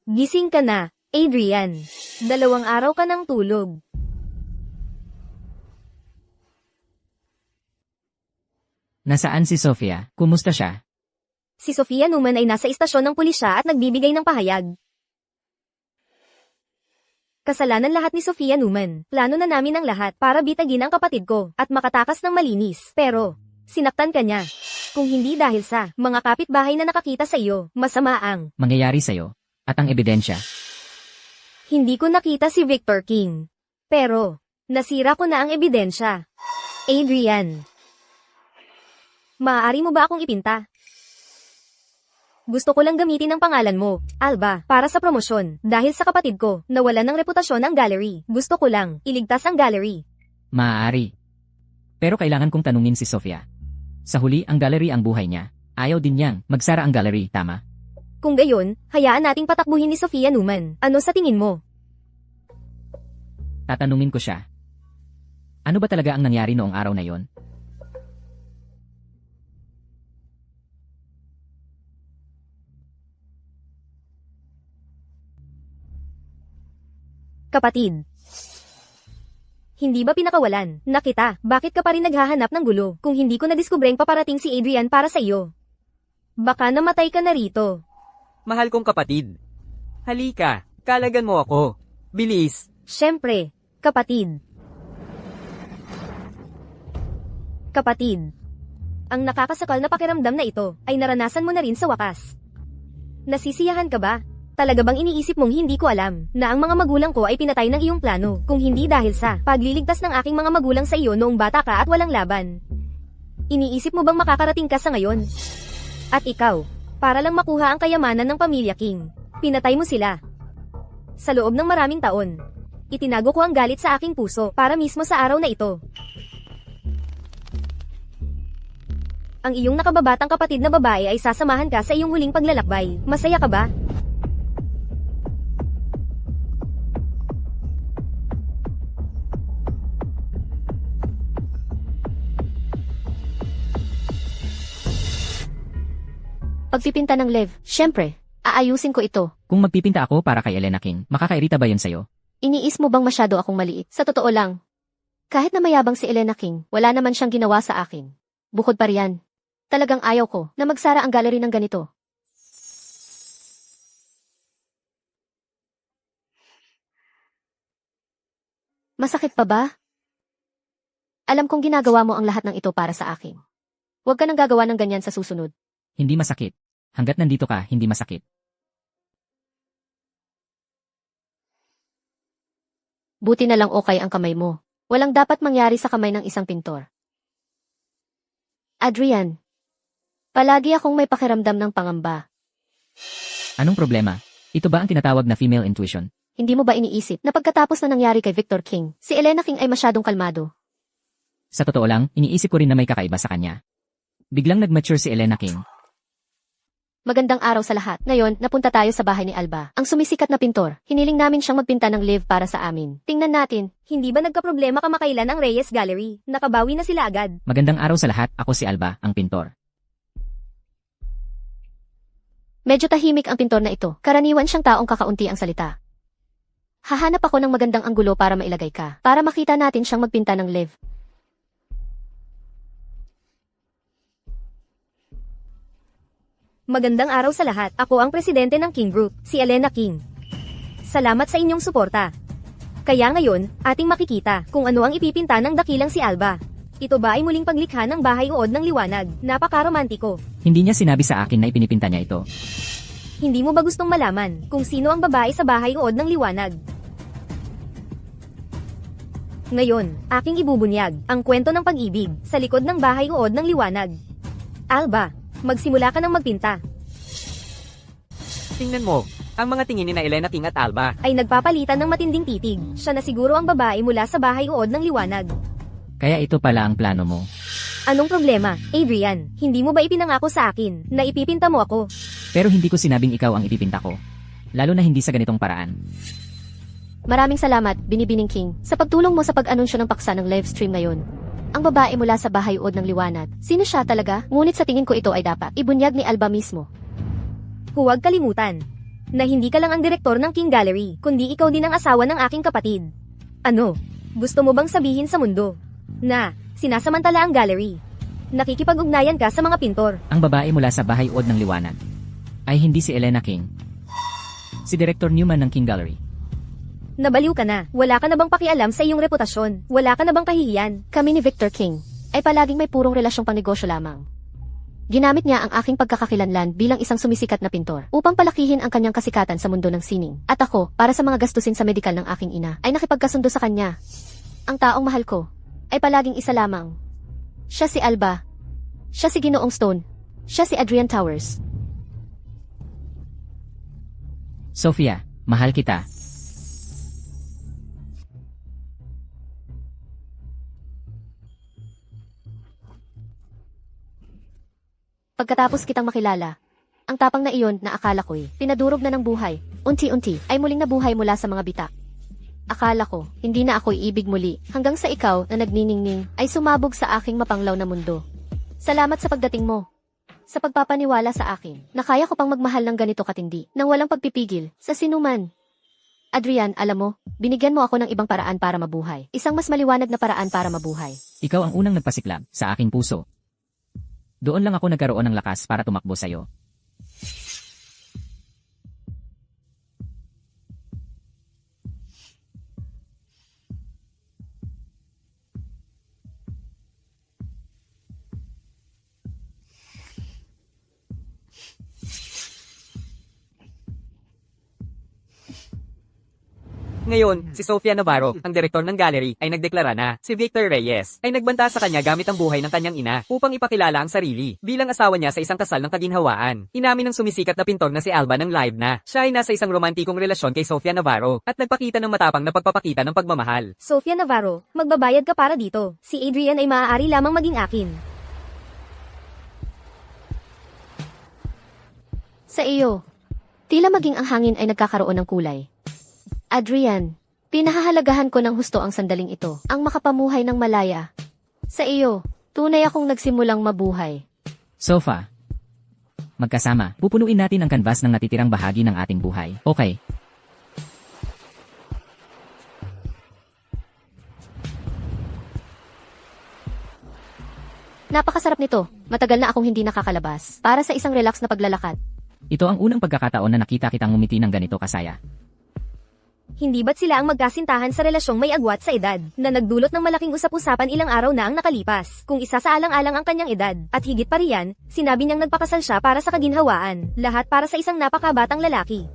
Gising ka na, Adrian. 2 araw ka ng tulog. Nasaan si Sofia? Kumusta siya? Si Sofia Numan ay nasa istasyon ng pulisya at nagbibigay ng pahayag. Kasalanan lahat ni Sofia Numan. Plano na namin ang lahat para bitagin ang kapatid ko at makatakas ng malinis. Pero, sinaktan ka niya. Kung hindi dahil sa mga kapitbahay na nakakita sa iyo, masama ang Mangyayari sa'yo? At ang ebidensya? hindi ko nakita si Victor King. Pero, nasira ko na ang ebidensya. Adrian. Maaari mo ba akong ipinta? Gusto ko lang gamitin ang pangalan mo, Alba, para sa promosyon. Dahil sa kapatid ko, nawalan ng reputasyon ang gallery. Gusto ko lang, iligtas ang gallery. Maaari. Pero kailangan kong tanungin si Sofia. Sa huli, ang gallery ang buhay niya. Ayaw din niyang magsara ang gallery, tama? Kung gayon, hayaan nating patakbuhin ni Sofia Numan. Ano sa tingin mo? Tatanungin ko siya. Ano ba talaga ang nangyari noong araw na yon? Kapatid. Hindi ba pinakawalan na kita? Bakit ka pa rin naghahanap ng gulo kung hindi ko nadiskubreng paparating si Adrian para sa iyo? Baka namatay ka na rito. Mahal kong kapatid. Halika, kalagan mo ako. Bilis. Siyempre, kapatid. Kapatid. Ang nakakasakal na pakiramdam na ito ay naranasan mo na rin sa wakas. Nasisiyahan ka ba? Talaga bang iniisip mong hindi ko alam na ang mga magulang ko ay pinatay ng iyong plano kung hindi dahil sa pagliligtas ng aking mga magulang sa iyo noong bata ka at walang laban? Iniisip mo bang makakarating ka sa ngayon? At ikaw, para lang makuha ang kayamanan ng pamilya King, pinatay mo sila. Sa loob ng maraming taon, itinago ko ang galit sa aking puso para mismo sa araw na ito. Ang iyong nakababatang kapatid na babae ay sasamahan ka sa iyong huling paglalakbay. Masaya ka ba? Pagpipinta ng Lev, syempre, aayusin ko ito. Kung magpipinta ako para kay Elena King, makakairita ba yun sa'yo? Iniis mo bang masyado akong maliit? Sa totoo lang. Kahit na mayabang si Elena King, wala naman siyang ginawa sa akin. Bukod pa riyan, talagang ayaw ko na magsara ang gallery ng ganito. Masakit pa ba? Alam kong ginagawa mo ang lahat ng ito para sa akin. Huwag ka nang gagawa ng ganyan sa susunod. Hindi masakit. Hanggat nandito ka, hindi masakit. Buti na lang okay ang kamay mo. Walang dapat mangyari sa kamay ng isang pintor. Adrian, palagi akong may pakiramdam ng pangamba. Anong problema? Ito ba ang tinatawag na female intuition? Hindi mo ba iniisip na pagkatapos na nangyari kay Victor King, si Elena King ay masyadong kalmado? Sa totoo lang, iniisip ko rin na may kakaiba sa kanya. Biglang nag-mature si Elena King. Magandang araw sa lahat. Ngayon, napunta tayo sa bahay ni Alba. Ang sumisikat na pintor. Hiniling namin siyang magpinta ng live para sa amin. Tingnan natin. Hindi ba nagkaproblema kamakailan ang Reyes Gallery? Nakabawi na sila agad. Magandang araw sa lahat, ako si Alba, ang pintor. Medyo tahimik ang pintor na ito. Karaniwan siyang taong kakaunti ang salita. Hahanap ako ng magandang anggulo para mailagay ka. Para makita natin siyang magpinta ng live. Magandang araw sa lahat. Ako ang presidente ng King Group, si Elena King. Salamat sa inyong suporta. Kaya ngayon, ating makikita kung ano ang ipipinta ng dakilang si Alba. Ito ba ay muling paglikha ng bahay uod ng liwanag? Napaka-romantiko. Hindi niya sinabi sa akin na ipinipinta niya ito. Hindi mo ba gustong malaman kung sino ang babae sa bahay uod ng liwanag? Ngayon, aking ibubunyag ang kwento ng pag-ibig sa likod ng bahay uod ng liwanag. Alba, magsimula ka ng magpinta. Tingnan mo, ang mga tingin ni na Elena King at Alba. Ay nagpapalitan ng matinding titig. Siya na siguro ang babae mula sa bahay uod ng liwanag. Kaya ito pala ang plano mo. Anong problema, Adrian? Hindi mo ba ipinangako sa akin na ipipinta mo ako? Pero hindi ko sinabing ikaw ang ipipinta ko. Lalo na hindi sa ganitong paraan. Maraming salamat, Binibining King, sa pagtulong mo sa pag-anunsyo ng paksa ng live stream ngayon. Ang babae mula sa bahay uod ng liwanag. Sino siya talaga? Ngunit sa tingin ko ito ay dapat ibunyag ni Alba mismo. Huwag kalimutan na hindi ka lang ang direktor ng King Gallery, kundi ikaw din ang asawa ng aking kapatid. Ano? Gusto mo bang sabihin sa mundo na sinasamantala ang gallery? Nakikipag-ugnayan ka sa mga pintor. Ang babae mula sa bahay uod ng liwanag ay hindi si Elena King. Si Director Newman ng King Gallery. Nabaliw ka na. Wala ka na bang pakialam sa iyong reputasyon? Wala ka na bang kahihiyan? Kami ni Victor King ay palaging may purong relasyong pangnegosyo lamang. Ginamit niya ang aking pagkakakilanlan bilang isang sumisikat na pintor upang palakihin ang kanyang kasikatan sa mundo ng sining. At ako, para sa mga gastusin sa medikal ng aking ina, ay nakipagkasundo sa kanya. Ang taong mahal ko ay palaging isa lamang. Siya si Alba. Siya si Ginoong Stone. Siya si Adrian Towers. Sophia, mahal kita. Pagkatapos kitang makilala, ang tapang na iyon na akala ko'y pinadurog na ng buhay, unti-unti ay muling nabuhay mula sa mga bitak. Akala ko, hindi na ako'y ibig muli, hanggang sa ikaw na nagniningning ay sumabog sa aking mapanglaw na mundo. Salamat sa pagdating mo. Sa pagpapaniwala sa akin, na kaya ko pang magmahal ng ganito katindi, nang walang pagpipigil, sa sinuman. Adrian, alam mo, binigyan mo ako ng ibang paraan para mabuhay. Isang mas maliwanag na paraan para mabuhay. Ikaw ang unang nagpasiklab sa aking puso. Doon lang ako nagkaroon ng lakas para tumakbo sa'yo. Ngayon, si Sofia Navarro, ang direktor ng gallery, ay nagdeklara na si Victor Reyes ay nagbanta sa kanya gamit ang buhay ng kanyang ina upang ipakilala ang sarili bilang asawa niya sa isang kasal ng kaginhawaan. Inamin ng sumisikat na pintor na si Alba ng live na siya ay nasa isang romantikong relasyon kay Sofia Navarro at nagpakita ng matapang na pagpapakita ng pagmamahal. Sofia Navarro, magbabayad ka para dito. Si Adrian ay maaari lamang maging akin. Sa iyo, tila maging ang hangin ay nagkakaroon ng kulay. Adrian, pinahahalagahan ko ng husto ang sandaling ito, ang makapamuhay ng malaya. Sa iyo, tunay akong nagsimulang mabuhay. Sofa. Magkasama, pupunuin natin ang canvas ng natitirang bahagi ng ating buhay. Okay. Napakasarap nito. Matagal na akong hindi nakakalabas. Para sa isang relax na paglalakad. Ito ang unang pagkakataon na nakita kitang ngumiti ng ganito kasaya. Hindi ba't sila ang magkasintahan sa relasyong may agwat sa edad, na nagdulot ng malaking usap-usapan ilang araw na ang nakalipas, kung isa sa alang-alang ang kanyang edad, at higit pa riyan, sinabi niyang nagpakasal siya para sa kaginhawaan, lahat para sa isang napakabatang lalaki.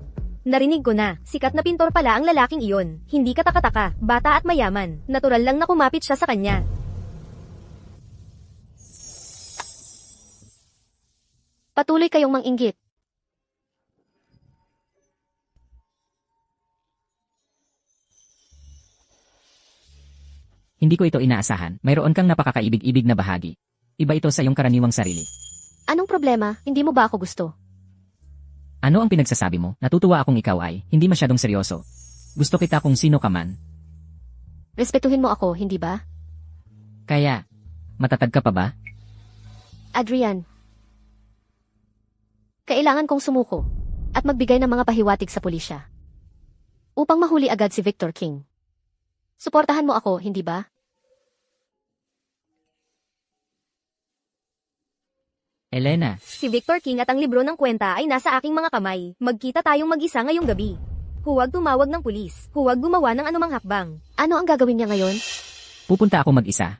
Narinig ko na, sikat na pintor pala ang lalaking iyon, hindi katakataka, bata at mayaman, natural lang na kumapit siya sa kanya. Patuloy kayong manginggit. Hindi ko ito inaasahan, mayroon kang napakakaibig-ibig na bahagi. Iba ito sa iyong karaniwang sarili. Anong problema? Hindi mo ba ako gusto? Ano ang pinagsasabi mo? Natutuwa akong ikaw ay hindi masyadong seryoso. Gusto kita kung sino ka man. Respetuhin mo ako, hindi ba? Kaya, matatag ka pa ba? Adrian. Kailangan kong sumuko at magbigay ng mga pahiwatig sa pulisya upang mahuli agad si Victor King. Suportahan mo ako, hindi ba? Elena, Si Victor King at ang libro ng kwenta ay nasa aking mga kamay. Magkita tayong mag-isa ngayong gabi. Huwag tumawag ng pulis. Huwag gumawa ng anumang hakbang. Ano ang gagawin niya ngayon? pupunta ako mag-isa.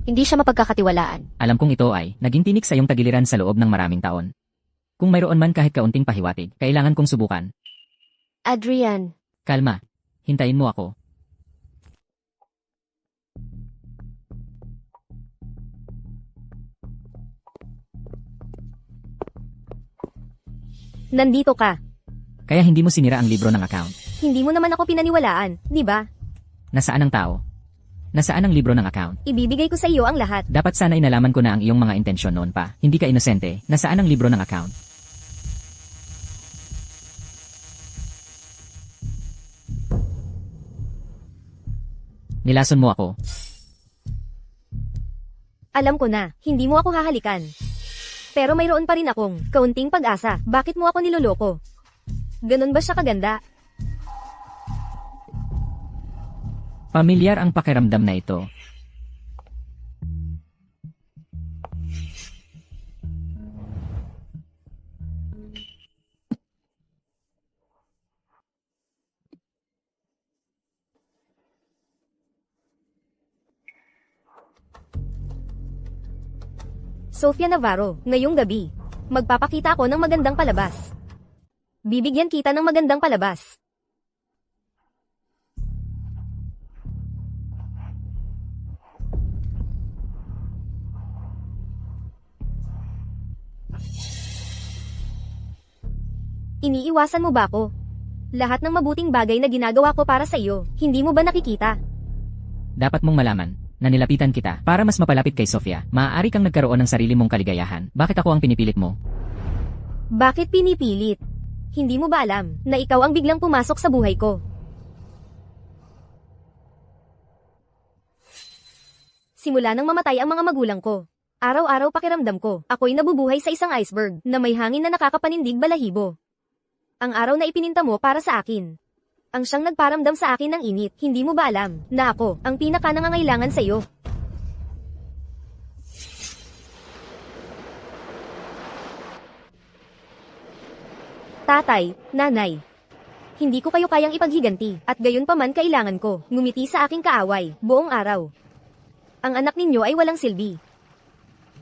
Hindi siya mapagkakatiwalaan. Alam kong ito ay naging tinik sa iyong tagiliran sa loob ng maraming taon. Kung mayroon man kahit kaunting pahiwatig, kailangan kong subukan. Adrian, Kalma. Hintayin mo ako. Nandito ka. Kaya hindi mo sinira ang libro ng account. Hindi mo naman ako pinaniwalaan, di ba? Nasaan ang tao? Nasaan ang libro ng account? Ibibigay ko sa iyo ang lahat. Dapat sana inalaman ko na ang iyong mga intensyon noon pa. Hindi ka inosente. Nasaan ang libro ng account? Nilason mo ako. Alam ko na, hindi mo ako hahalikan. Pero mayroon pa rin akong kaunting pag-asa. Bakit mo ako niloloko? Ganun ba siya kaganda? Pamilyar ang pakiramdam na ito. Sofia Navarro, ngayong gabi. Magpapakita ako ng magandang palabas. Bibigyan kita ng magandang palabas. Iniiwasan mo ba ako? Lahat ng mabuting bagay na ginagawa ko para sa iyo, hindi mo ba nakikita? Dapat mong malaman na nilapitan kita para mas mapalapit kay Sofia. Maaari kang nagkaroon ng sarili mong kaligayahan. Bakit ako ang pinipilit mo? Bakit pinipilit? Hindi mo ba alam na ikaw ang biglang pumasok sa buhay ko? Simula nang mamatay ang mga magulang ko. Araw-araw pakiramdam ko, ako'y nabubuhay sa isang iceberg na may hangin na nakakapanindig balahibo. Ang araw na ipininta mo para sa akin. Ang siyang nagparamdam sa akin ng init, hindi mo ba alam na ako ang pinaka nangangailangan sa iyo? Tatay, nanay. Hindi ko kayo kayang ipaghiganti, at gayon pa man kailangan ko ngumiti sa aking kaaway buong araw. Ang anak ninyo ay walang silbi.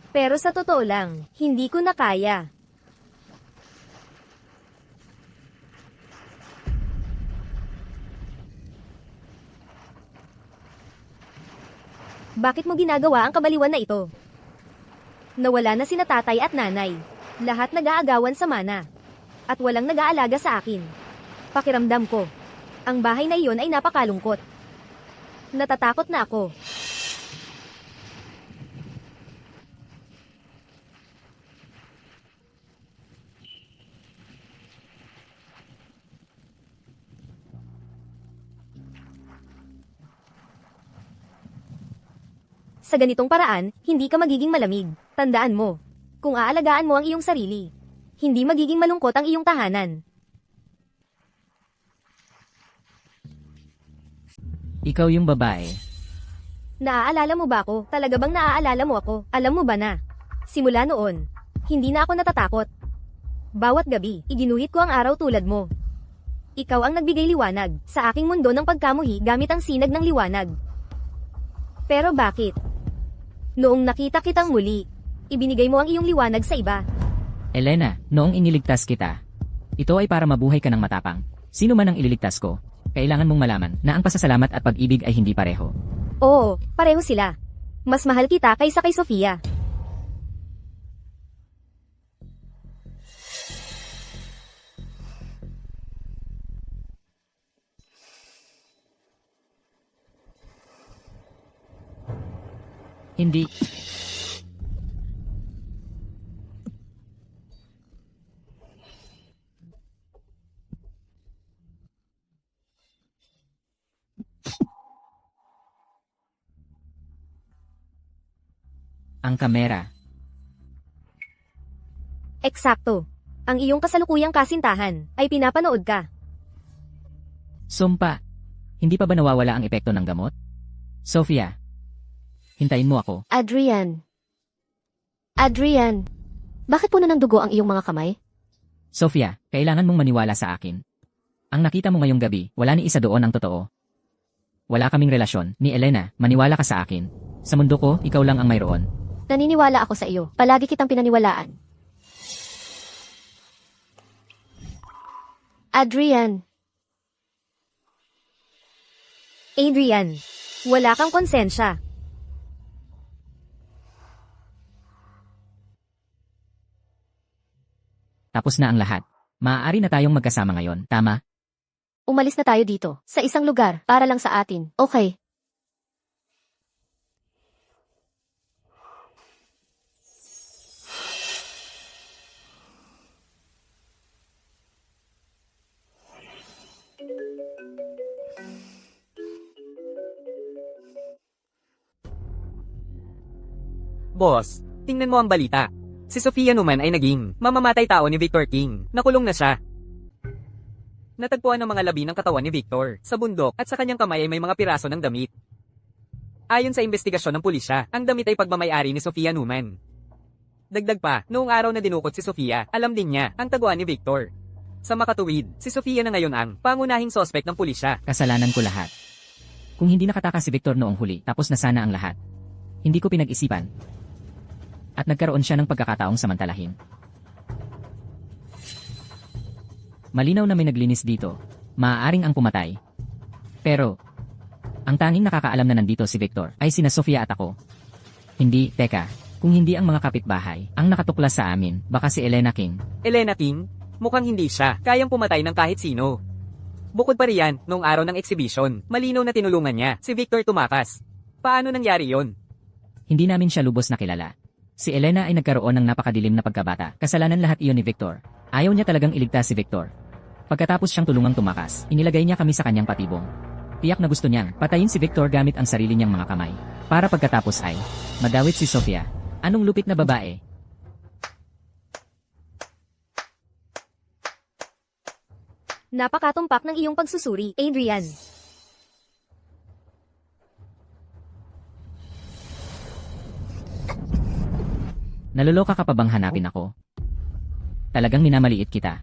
Pero sa totoo lang, hindi ko na kaya. Bakit mo ginagawa ang kabaliwan na ito? Nawala na sina tatay at nanay. Lahat nag-aagawan sa mana. At walang nag-aalaga sa akin. Pakiramdam ko. Ang bahay na iyon ay napakalungkot. Natatakot na ako. Sa ganitong paraan, hindi ka magiging malamig. Tandaan mo. Kung aalagaan mo ang iyong sarili, hindi magiging malungkot ang iyong tahanan. Ikaw yung babae. Naaalala mo ba ako? Talaga bang naaalala mo ako? Alam mo ba na? Simula noon, hindi na ako natatakot. Bawat gabi, iginuhit ko ang araw tulad mo. Ikaw ang nagbigay liwanag sa aking mundo ng pagkamuhi gamit ang sinag ng liwanag. Pero bakit? Noong nakita kitang muli, ibinigay mo ang iyong liwanag sa iba. Elena, noong iniligtas kita, ito ay para mabuhay ka ng matapang. Sino man ang ililigtas ko, kailangan mong malaman na ang pasasalamat at pag-ibig ay hindi pareho. Oo, pareho sila. Mas mahal kita kaysa kay Sofia. Hindi. Ang kamera. Eksakto. Ang iyong kasalukuyang kasintahan ay pinapanood ka. Sumpa. Hindi pa ba nawawala ang epekto ng gamot? Sophia. Hintayin mo ako. Adrian. Adrian. Bakit puno ng dugo ang iyong mga kamay? Sophia, kailangan mong maniwala sa akin. Ang nakita mo ngayong gabi, wala ni isa doon ang totoo. Wala kaming relasyon, ni Elena, maniwala ka sa akin. Sa mundo ko, ikaw lang ang mayroon. Naniniwala ako sa iyo. Palagi kitang pinaniwalaan. Adrian. Adrian, wala kang konsensya. Tapos na ang lahat. Maaari na tayong magkasama ngayon, tama? Umalis na tayo dito. Sa isang lugar, para lang sa atin. Okay. Boss, tingnan mo ang balita. Si Sofia naman ay naging mamamatay tao ni Victor King. Nakulong na siya. Natagpuan ang mga labi ng katawan ni Victor sa bundok at sa kanyang kamay ay may mga piraso ng damit. Ayon sa investigasyon ng pulisya, ang damit ay pagmamayari ni Sofia Numan. Dagdag pa, noong araw na dinukot si Sofia, alam din niya ang taguan ni Victor. Sa makatuwid, si Sofia na ngayon ang pangunahing sospek ng pulisya. Kasalanan ko lahat. Kung hindi nakatakas si Victor noong huli, tapos na sana ang lahat. Hindi ko pinag-isipan. At nagkaroon siya ng pagkakataong samantalahin. Malinaw na may naglinis dito. Maaaring ang pumatay. Pero, ang tanging nakakaalam na nandito si Victor ay sina Sofia at ako. Hindi, teka, kung hindi ang mga kapitbahay, ang nakatuklas sa amin, baka si Elena King. Elena King? Mukhang hindi siya. Kayang pumatay ng kahit sino. Bukod pa riyan, noong araw ng exhibition, malinaw na tinulungan niya si Victor tumakas. Paano nangyari yon? Hindi namin siya lubos na kilala. Si Elena ay nagkaroon ng napakadilim na pagkabata. Kasalanan lahat iyon ni Victor. Ayaw niya talagang iligtas si Victor. Pagkatapos siyang tulungang tumakas, inilagay niya kami sa kanyang patibong. Tiyak na gusto niyang patayin si Victor gamit ang sarili niyang mga kamay. Para pagkatapos ay madawit si Sofia. Anong lupit na babae? Napakatumpak ng iyong pagsusuri, Adrian. Naloloka ka pa bang hanapin ako? Talagang minamaliit kita.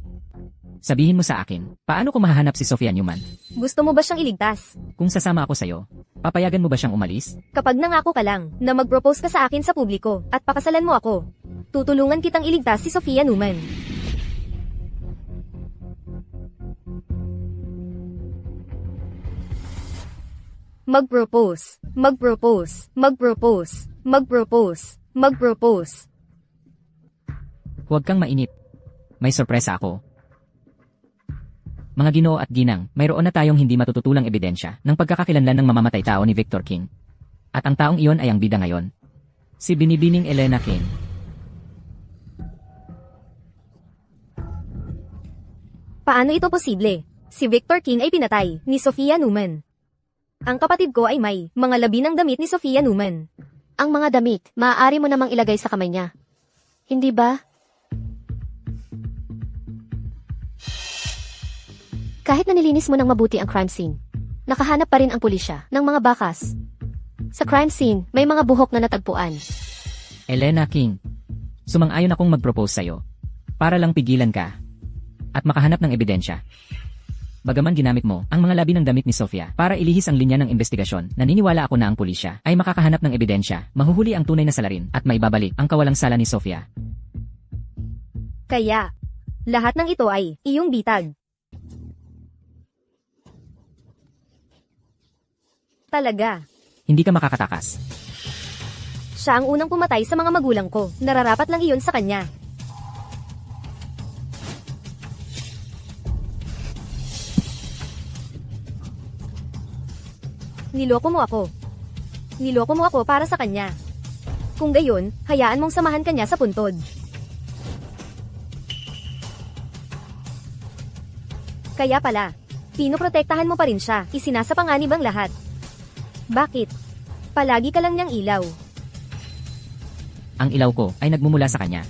Sabihin mo sa akin, paano ko mahahanap si Sofia Newman? Gusto mo ba siyang iligtas? Kung sasama ako sa'yo, papayagan mo ba siyang umalis? Kapag nangako ka lang na mag-propose ka sa akin sa publiko at pakasalan mo ako, tutulungan kitang iligtas si Sofia Numan. Mag-propose, mag-propose, mag-propose, mag-propose, mag-propose. Huwag kang mainip. May sorpresa ako. Mga Ginoo at Ginang, mayroon na tayong hindi matututulang ebidensya ng pagkakakilanlan ng mamamatay tao ni Victor King. At ang taong iyon ay ang bida ngayon. Si Binibining Elena King. Paano ito posible? Si Victor King ay pinatay ni Sofia Numan. Ang kapatid ko ay may mga labi ng damit ni Sofia Numan. Ang mga damit, maaari mo namang ilagay sa kamay niya. Hindi ba? Kahit na nilinis mo ng mabuti ang crime scene, nakahanap pa rin ang pulisya ng mga bakas. Sa crime scene, may mga buhok na natagpuan. Elena King. Sumang-ayon akong mag-propose sa'yo. Para lang pigilan ka. At makahanap ng ebidensya. Bagaman ginamit mo ang mga labi ng damit ni Sofia para ilihis ang linya ng investigasyon, naniniwala ako na ang pulisya ay makakahanap ng ebidensya, mahuhuli ang tunay na salarin at maibabalik ang kawalang sala ni Sofia. Kaya, lahat ng ito ay iyong bitag. Talaga. Hindi ka makakatakas. Siya ang unang pumatay sa mga magulang ko. Nararapat lang iyon sa kanya. Niloko mo ako. Niloko mo ako para sa kanya. Kung gayon, hayaan mong samahan kanya sa puntod. Kaya pala, pinoprotektahan mo pa rin siya, isinasapanganib ang lahat. Bakit? Palagi ka lang niyang ilaw. Ang ilaw ko ay nagmumula sa kanya.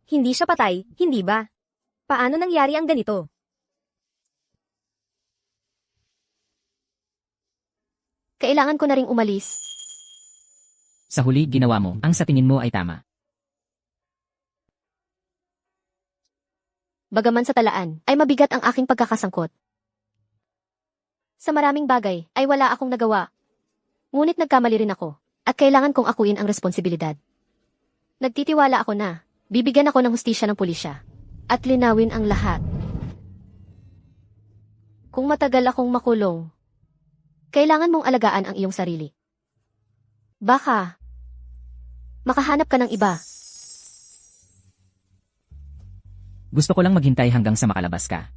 Hindi siya patay, hindi ba? Paano nangyari ang ganito? Kailangan ko na ring umalis. Sa huli, ginawa mo ang sa tingin mo ay tama. Bagaman sa talaan, ay mabigat ang aking pagkakasangkot. Sa maraming bagay, ay wala akong nagawa. Ngunit nagkamali rin ako, at kailangan kong akuin ang responsibilidad. Nagtitiwala ako na, bibigyan ako ng hustisya ng pulisya, at linawin ang lahat. Kung matagal akong makulong, kailangan mong alagaan ang iyong sarili. Baka, makahanap ka ng iba. Gusto ko lang maghintay hanggang sa makalabas ka.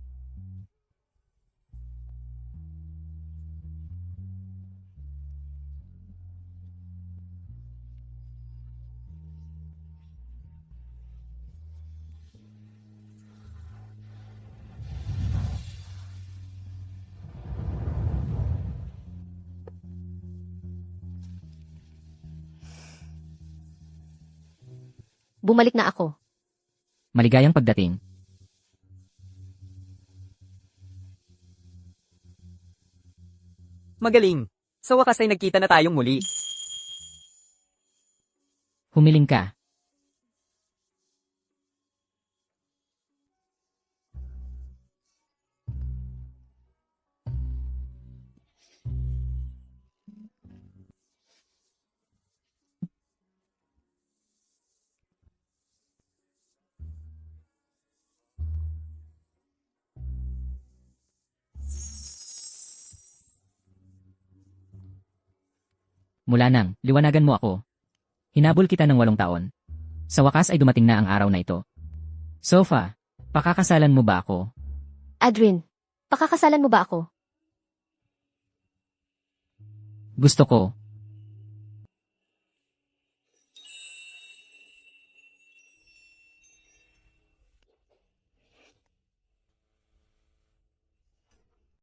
Bumalik na ako. Maligayang pagdating. Magaling. Sa wakas ay nagkita na tayong muli. Humiling ka. Mula nang, liwanagan mo ako. Hinabol kita ng 8 taon. Sa wakas ay dumating na ang araw na ito. Sofa, pakakasalan mo ba ako? Adrin, pakakasalan mo ba ako? Gusto ko,